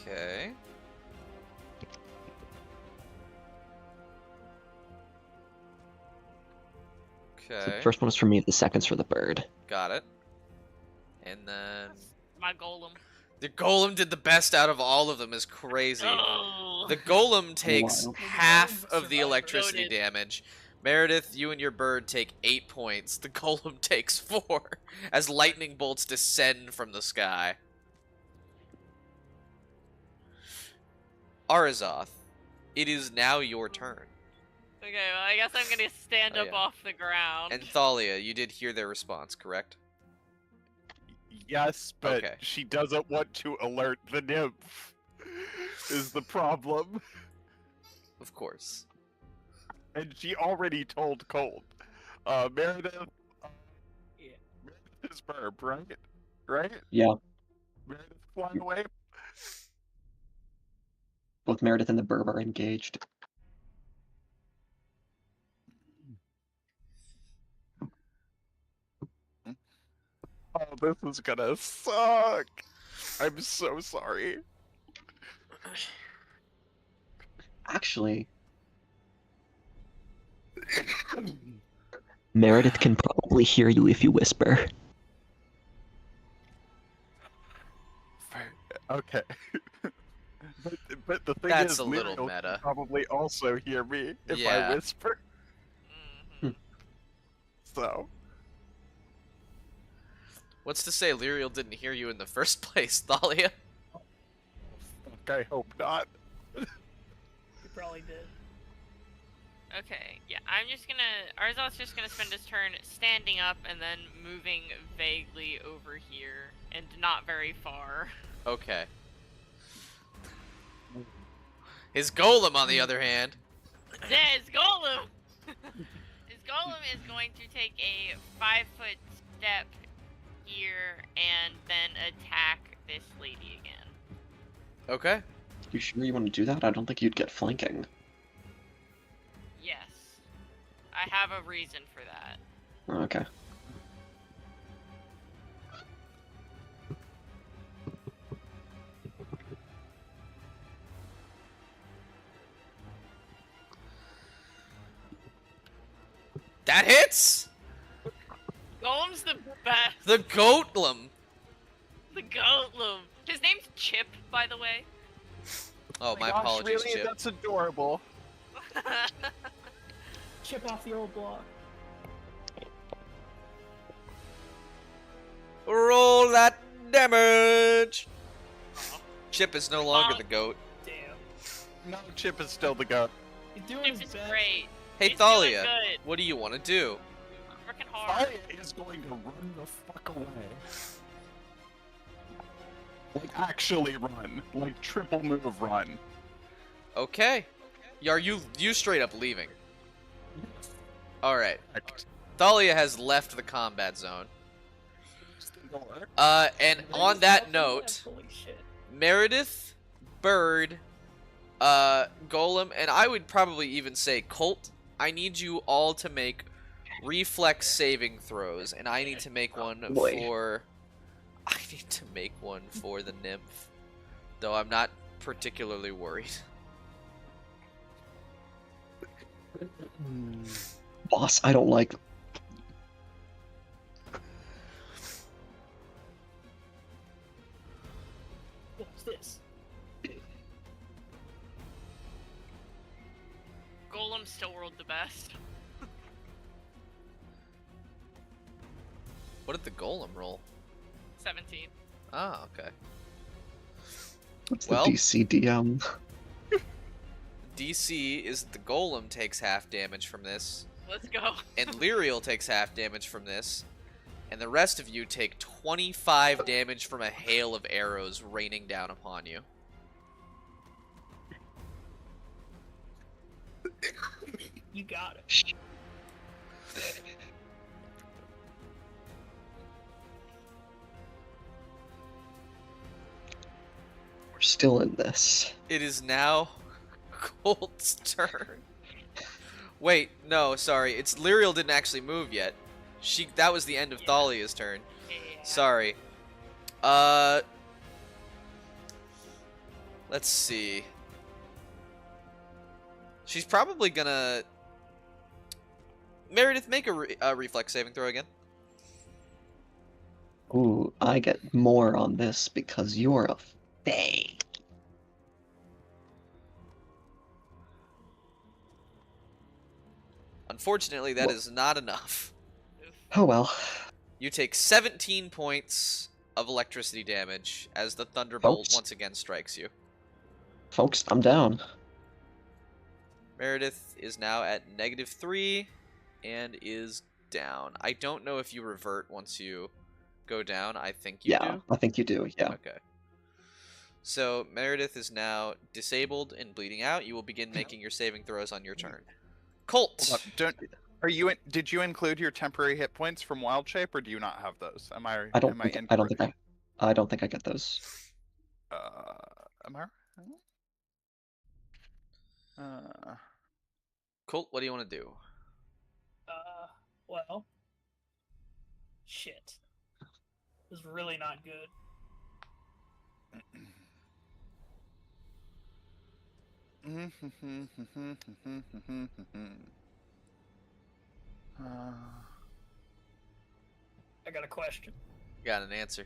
Okay. So Okay. the first one was for me, the second's for the bird. Got it. And then My golem. the golem did the best out of all of them. Is crazy. Oh. The golem takes Wow. half of the Survivor. electricity Noted. damage. Meredith, you and your bird take 8 points. The golem takes 4 as lightning bolts descend from the sky. Arizoth, it is now your turn. Okay, well, I guess I'm gonna stand Oh, up yeah. off the ground. And Thalia, you did hear their response, correct? Yes, but Okay. she doesn't want to alert the nymph. Is the problem. Of course. And she already told Colt. Meredith. Yeah. Meredith is Burb, right? Right? Yeah, Meredith flying away. both Meredith and the bird are engaged. Oh, this is gonna suck. I'm so sorry. Actually, Meredith can probably hear you if you whisper. Okay. But the thing That's is, a little Lyriel meta. can probably also hear me if Yeah. I whisper. Hmm. So What's to say Lyriel didn't hear you in the first place, Thalia? I hope not. You probably did. Okay, yeah, I'm just gonna... Arzal's just gonna spend his turn standing up and then moving vaguely over here, and not very far. Okay. His golem, on the other hand. Yeah, his golem! His golem is going to take a 5-foot step here and then attack this lady again. Okay. You sure you want to do that? I don't think you'd get flanking. Yes. I have a reason for that. Okay. That hits! Golem's the best. The goatlem. The golem. His name's Chip, by the way. Oh, my Gosh, apologies, really? Chip. That's adorable. Chip off the old block. Roll that damage! Chip is no longer the goat. Damn. No, Chip is still the goat. He's doing Chip his is best. great. Hey, He's doing Thalia, good. what do you want to do? Working hard. I is going to run the fuck away. Like, actually run. Like, triple move run. Okay. Are you straight up leaving? Alright. Thalia has left the combat zone. And on that note, Holy shit. Meredith, Bird, Golem, and I would probably even say Colt, I need you all to make reflex saving throws, and I need to make one Boy. for... I need to make one for the nymph, though I'm not particularly worried. Boss, I don't like... What's this? Golem still rolled the best. What did the Golem roll? 17. Ah, okay. What's Well- the DCDM? DC is the Golem takes half damage from this, Let's go. and Lyriel takes half damage from this, and the rest of you take 25 damage from a hail of arrows raining down upon you. You got it. We're still in this. It is now Colt's turn. Wait, no, sorry. It's Lyriel didn't actually move yet. That was the end of Yeah. Thalia's turn. Yeah. Sorry. Let's see. She's probably gonna... Meredith, make a reflex saving throw again. Ooh, I get more on this because you're a fae. Unfortunately, that is not enough. Oh well. You take 17 points of electricity damage as the thunderbolt Folks. once again strikes you. Folks, I'm down. Meredith is now at -3 and is down. I don't know if you revert once you go down. I think you Yeah, do. I think you do, yeah. Okay. So Meredith is now disabled and bleeding out. You will begin making your saving throws on your turn. Colt. Hold up, did you include your temporary hit points from Wild Shape, or do you not have those? Am I? I don't am think I I don't think I don't think I get those. Am I? Colt, what do you want to do? Well. Shit. This is really not good. I got a question. Got an answer.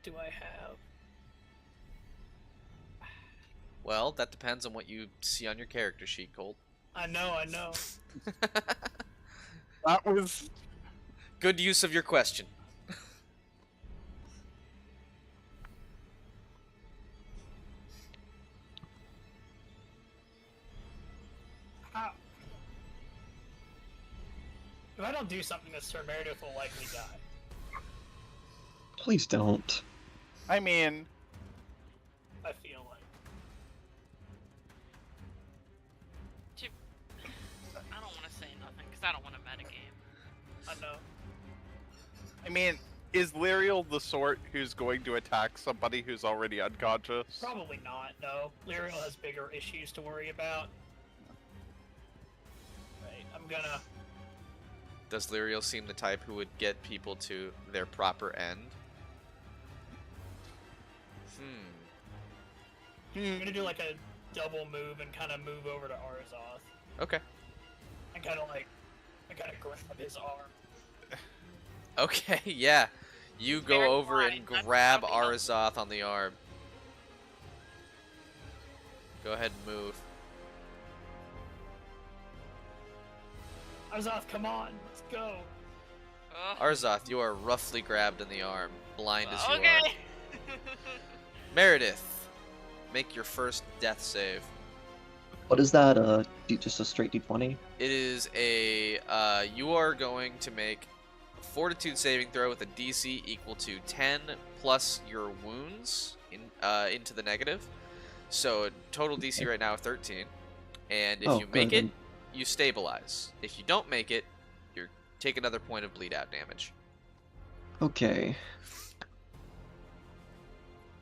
what do I have? Well, that depends on what you see on your character sheet, Colt. I know. That was Good use of your question. How? If I don't do something, this Sir Meredith will likely die. Please don't. I mean, I feel like. I don't want to say nothing because I don't want to metagame. I know. I mean, is Lyriel the sort who's going to attack somebody who's already unconscious? Probably not, no. Lyriel has bigger issues to worry about. Right, I'm gonna... Does Lyriel seem the type who would get people to their proper end? I'm gonna do like a double move and kind of move over to Arzoth. Okay. And kind of grab his arm. Okay, yeah. You go Very over fine. and That's grab something else. Arzoth on the arm. Go ahead and move. Arzoth, come on, let's go. Ugh. Arzoth, you are roughly grabbed in the arm, blind as you are. Okay. Meredith, make your first death save. What is that? Just a straight D20? It is a, you are going to make a fortitude saving throw with a DC equal to 10 plus your wounds into the negative. So total DC right now 13. And if Oh, you make good, it, you stabilize. If you don't make it, you take another point of bleed out damage. Okay.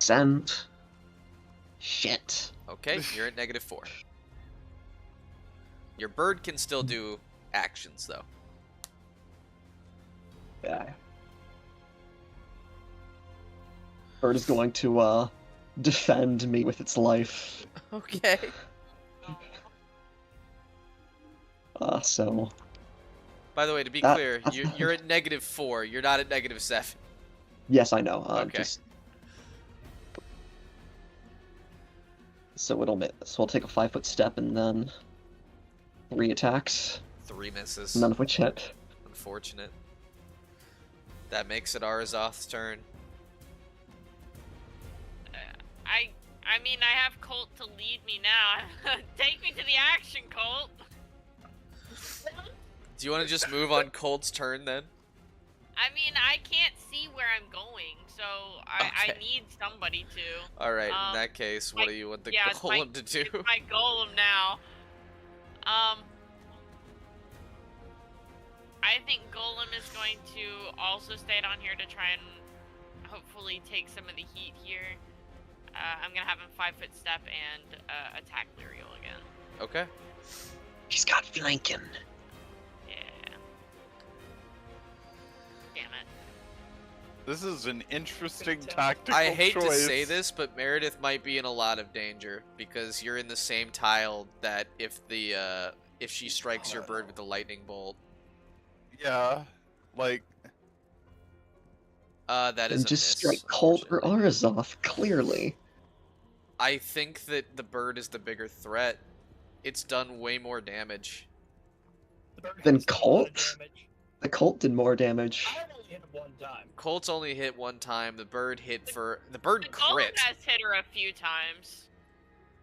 Send. Shit. Okay, you're at -4. Your bird can still do actions though. Yeah. Bird is going to defend me with its life. Okay. So By the way, to be That- clear, you're at -4. You're not at -7. yes, I know. Okay. Just... So we'll take a 5-foot step and then 3 attacks, 3 misses. none of which hit. Unfortunate. That makes it Arzoth's turn. I mean, I have Colt to lead me now. Take me to the action, Colt. Do you want to just move on Colt's turn then? I mean, I can't see where I'm going, so I Okay. need somebody to. All right. In Um, that case, what do you want the it's my- golem to do? It's my golem now. I think Golem is going to also stay down here to try and hopefully take some of the heat here. I'm gonna have him 5-foot step and attack Lyriel again. Okay. He's got flanking. Yeah. Damn it. This is an interesting Good tactical I hate choice. to say this, but Meredith might be in a lot of danger because you're in the same tile that if she strikes your bird with the lightning bolt, Yeah, like, that is And a just miss, strike Colt or unfortunately. Arzoth, clearly. I think that the bird is the bigger threat. It's done way more damage. The bird Then has done a lot of Colt? damage. The Colt did more damage. I only hit him one time. Colt's only hit 1 time. The bird hit for the The bird Golem crit. has hit her a few times.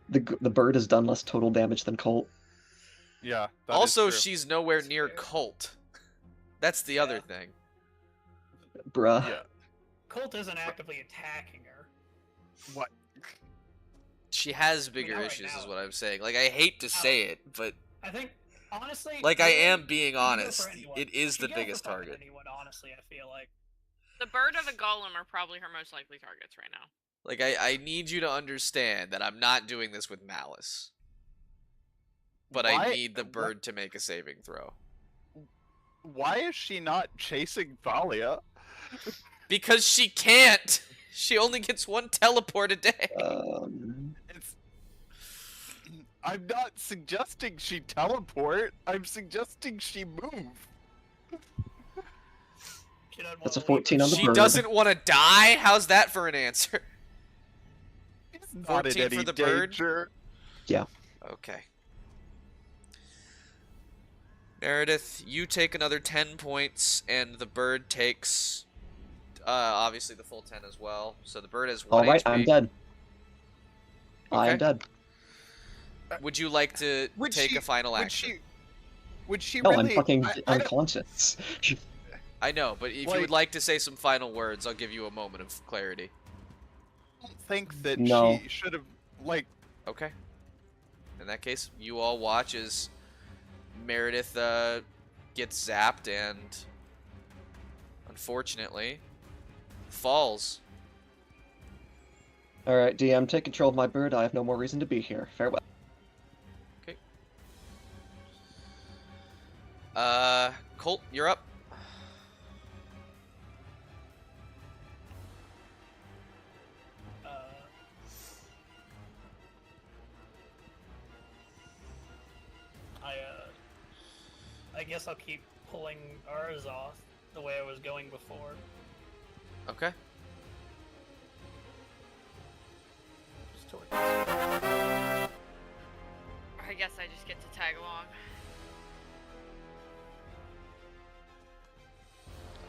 The bird has done less total damage than Colt. yeah. that is Also, true. she's nowhere That's near fair. Colt. That's the other Yeah. thing. Bruh. Yeah. Colt isn't actively attacking her. What? She has bigger not right issues, is now. what I'm saying. Like, I hate to say it, but I think, honestly... like, I really, am being she can go for honest. anyone. It is She the can go for biggest fucking target. Anyone, honestly, I feel like. The bird or the Golem are probably her most likely targets right now. Like, I need you to understand that I'm not doing this with malice. But I Why- need the what- bird to make a saving throw. Why is she not chasing Thalia? Because she can't! She only gets 1 teleport a day. It's... I'm not suggesting she teleport. I'm suggesting she move. She doesn't That's a wanna leave 14 on the She bird. doesn't want to die? How's that for an answer? Not in 14 any for the bird? danger. Yeah. Okay. Meredith, you take another 10 points, and the bird takes, obviously the full 10 as well. So the bird has 1 All right, HP. I'm dead. I am Okay. dead. Would you like to Would take she- a final would action? Would she No, really? I'm fucking I don't unconscious. I know, but if you Like- would like to say some final words, I'll give you a moment of clarity. think that No. she should have like. Okay. In that case, you all watch as Meredith gets zapped and, unfortunately, falls. All right, DM, take control of my bird. I have no more reason to be here. Farewell. Colt, you're up. Uh, I guess I'll keep pulling ours off the way I was going before. Okay. Just towards I guess I just get to tag along.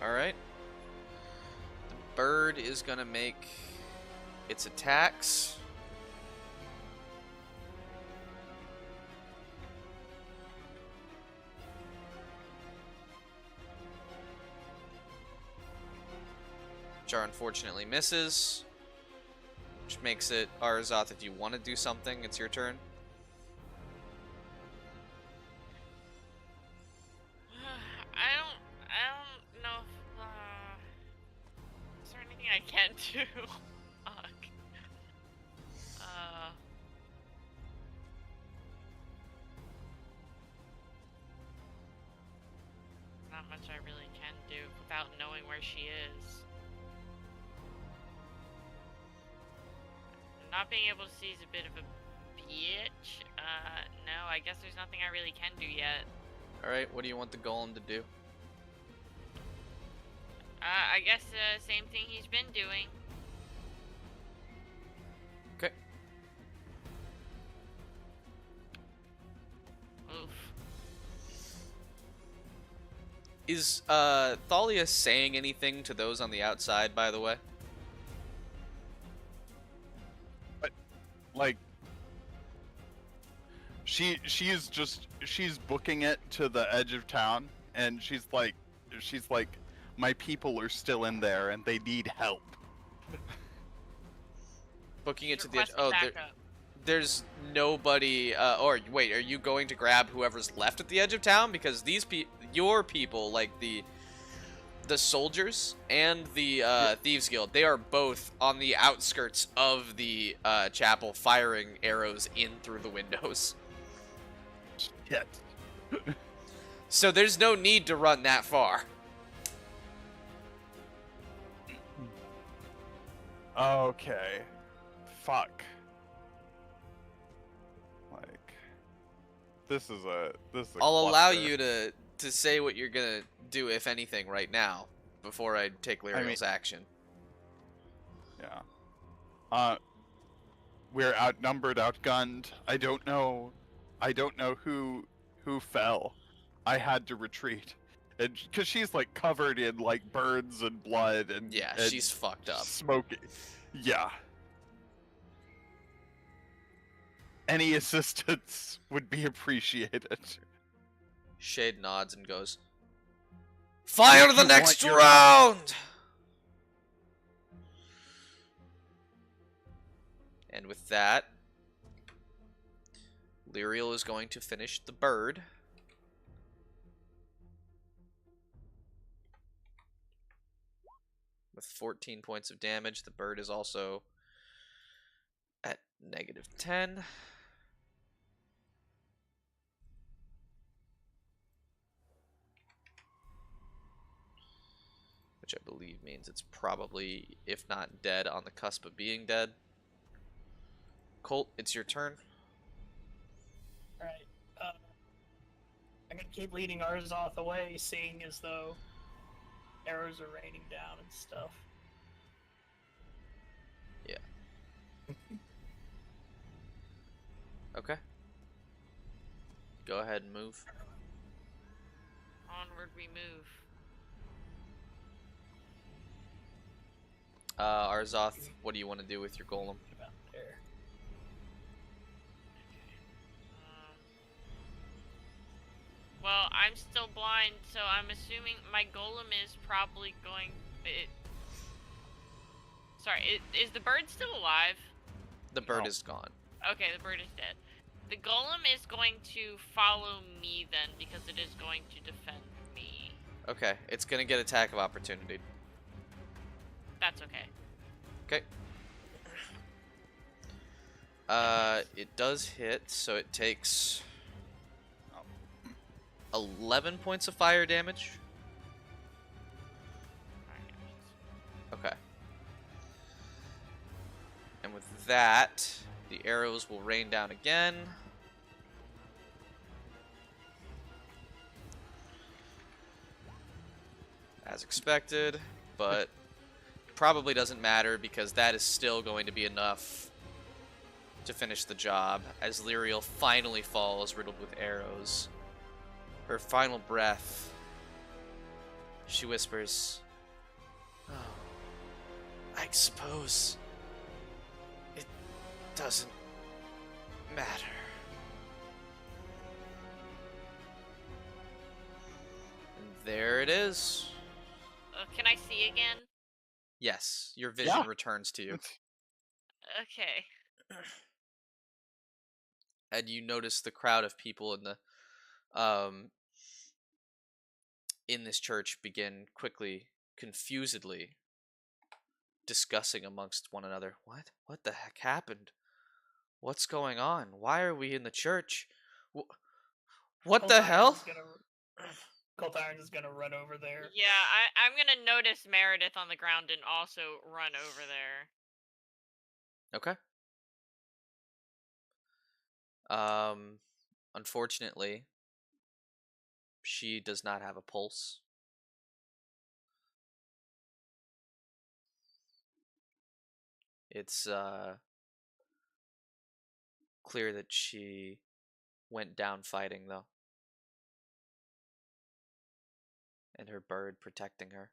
Alright. The bird is gonna make its attacks. Which are unfortunately misses. Which makes it Arzoth, if you want to do something, it's your turn. I don't know if, is there anything I can do? Fuck. Not much I really can do without knowing where she is. Not being able to see is a bit of a bitch. No, I guess there's nothing I really can do yet. Alright, what do you want the golem to do? I guess the same thing he's been doing. Okay. Oof. Is Thalia saying anything to those on the outside, by the way? Like she's booking it to the edge of town, and she's like my people are still in there and they need help. Booking it to the edge. Requesting Oh, backup. there's nobody. Or wait, are you going to grab whoever's left at the edge of town? Because your people, like the soldiers and the thieves guild, they are both on the outskirts of the chapel, firing arrows in through the windows. Shit. So there's no need to run that far. Okay. Fuck. Like this is a I'll allow cluster. you to say what you're gonna do, if anything, right now, before I take Lyriel's action. Yeah. We're outnumbered, outgunned. I don't know who fell. I had to retreat. And cuz she's like covered in like burns and blood and Yeah, and she's fucked up. smoking. Yeah. Any assistance would be appreciated. Shade nods and goes, "Fire the You next want your- round!" And with that, Lyriel is going to finish the bird. With 14 points of damage, the bird is also at -10. Which I believe means it's probably, if not dead, on the cusp of being dead. Colt, it's your turn. Alright, I'm gonna keep leading Arzoth away, seeing as though arrows are raining down and stuff. Okay. Go ahead and move. Onward we move. Arzoth, what do you want to do with your golem? About there. Well, I'm still blind, so I'm assuming my golem is probably going. Sorry, is the bird still alive? The bird No. is gone. Okay, the bird is dead. The golem is going to follow me then, because it is going to defend me. Okay, it's gonna get attack of opportunity. That's okay. Okay. It does hit, so it takes 11 points of fire damage. Okay. And with that, the arrows will rain down again. As expected, but probably doesn't matter because that is still going to be enough to finish the job as Lyriel finally falls, riddled with arrows. Her final breath, she whispers, "Oh, I suppose it doesn't matter." And there it is. Can I see again? Yes, your vision Yeah. returns to you. Okay. And you notice the crowd of people in this church begin quickly, confusedly discussing amongst one another. What the heck happened? What's going on? Why are we in the church? What the hell? Colt Irons is gonna run over there. Yeah, I'm gonna notice Meredith on the ground and also run over there. Okay. Unfortunately, she does not have a pulse. It's clear that she went down fighting, though. And her bird protecting her.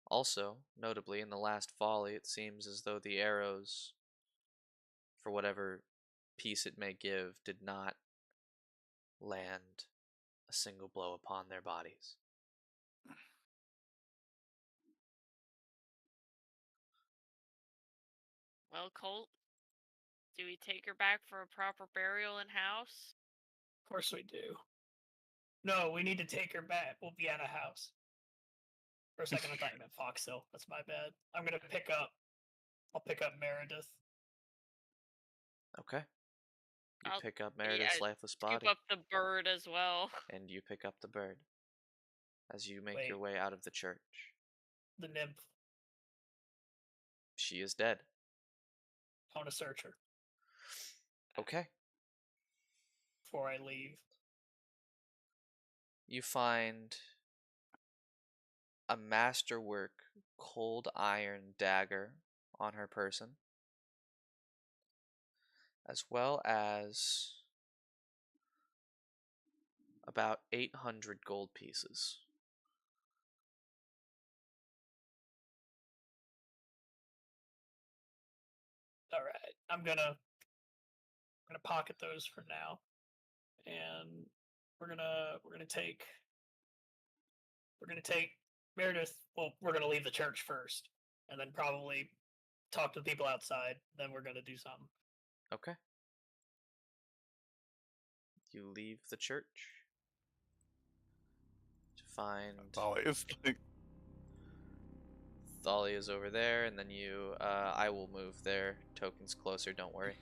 Also, notably, in the last volley, it seems as though the arrows, for whatever piece it may give, did not land a single blow upon their bodies. Well, Colt, do we take her back for a proper burial in house? Of course we do. No, we need to take her back. We'll be at a house. For a second, I thought you meant Fox Hill. That's my bad. I'm gonna pick up. I'll pick up Meredith. Okay. You I'll- pick up Meredith's lifeless Scoop body, up the bird as well. and you pick up the bird as you make your Wait. way out of the church. The nymph. She is dead. I want to search her Okay. before I leave. You find a masterwork cold iron dagger on her person, as well as about 800 gold pieces. All right, I'm gonna pocket those for now, and we're gonna take Meredith. Well, we're gonna leave the church first, and then probably talk to the people outside. Then we're gonna do something. Okay. You leave the church to find Always. Thalia's over there, and then you, I will move their tokens closer, don't worry.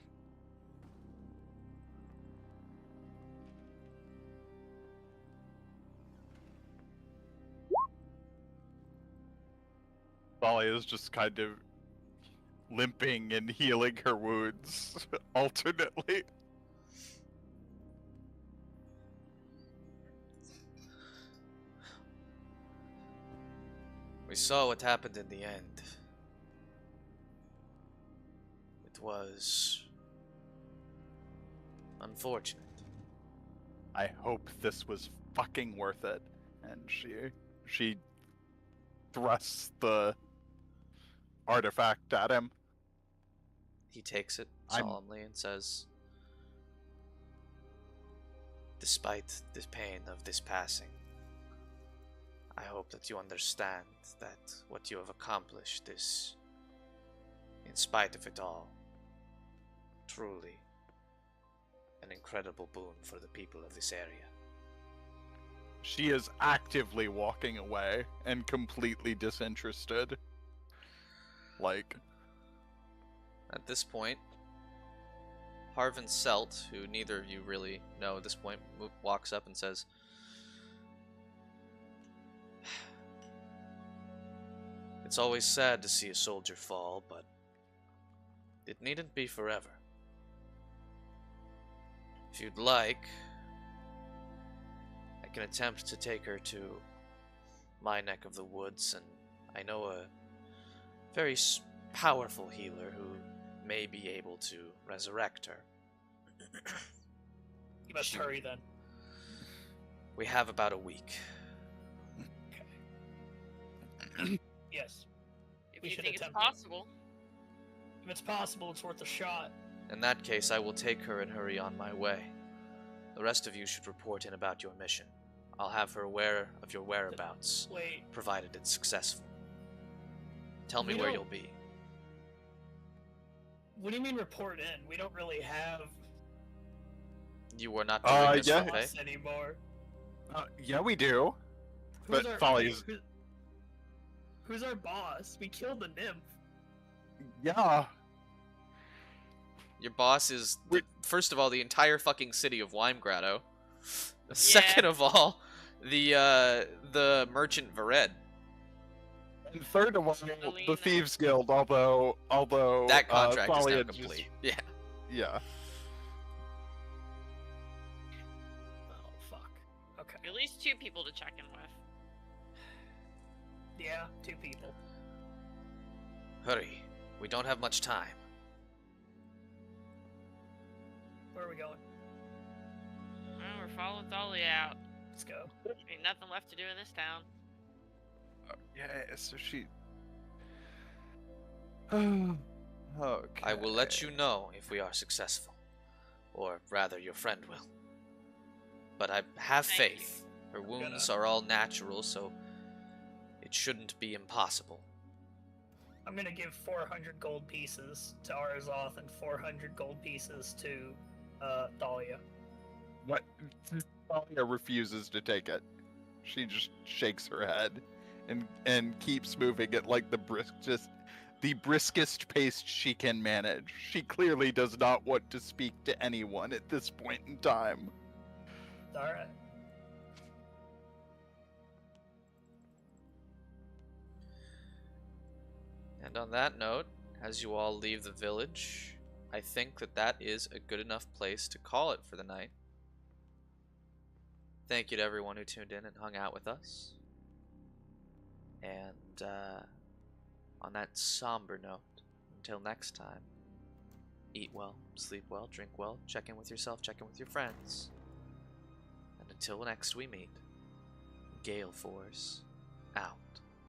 Molly is just kind of limping and healing her wounds alternately. We saw what happened in the end. It was unfortunate. I hope this was fucking worth it. And she thrusts the artifact at him. He takes it I'm- solemnly and says, despite the pain of this passing, I hope that you understand that what you have accomplished is, in spite of it all, truly an incredible boon for the people of this area. She is actively walking away and completely disinterested. Like, At this point, Harvin Selt, who neither of you really know at this point, walks up and says, it's always sad to see a soldier fall, but it needn't be forever. If you'd like, I can attempt to take her to my neck of the woods, and I know a very powerful healer who may be able to resurrect her. You must hurry then. We have about a week. Yes. If We you should think it's attempt it. possible. If it's possible, it's worth a shot. In that case, I will take her and hurry on my way. The rest of you should report in about your mission. I'll have her aware of your whereabouts, Wait, provided it's successful. Tell me We where don't- you'll be. what do you mean report in? We don't really have You are not doing this yeah. for pay? us anymore. yeah, we do. Who's But our, Folly's- who's our boss? We killed the nymph. Yeah. Your boss is, We- first of all, the entire fucking city of Weimgrado. Second of all, the merchant Vered. And third of all, the Selena. Thieves Guild, although That contract is Folly now had just- complete. Yeah. yeah. Oh fuck. Okay. At least 2 people to check in with. Yeah, 2 people. Hurry. We don't have much time. Where are we going? Well, we're following Thalia out. Let's go. Ain't nothing left to do in this town. Yeah, so she. Okay. I will let you know if we are successful. Or rather, your friend will. But I have Thank you. faith. Her wounds are all natural, so it shouldn't be impossible. I'm gonna give 400 gold pieces to Arzoth and 400 gold pieces to Thalia. What? Thalia refuses to take it. She just shakes her head and keeps moving at like the briskest pace she can manage. She clearly does not want to speak to anyone at this point in time. Alright. And on that note, as you all leave the village, I think that that is a good enough place to call it for the night. Thank you to everyone who tuned in and hung out with us. And on that somber note, until next time, eat well, sleep well, drink well, check in with yourself, check in with your friends. And until next we meet, Gale Force out.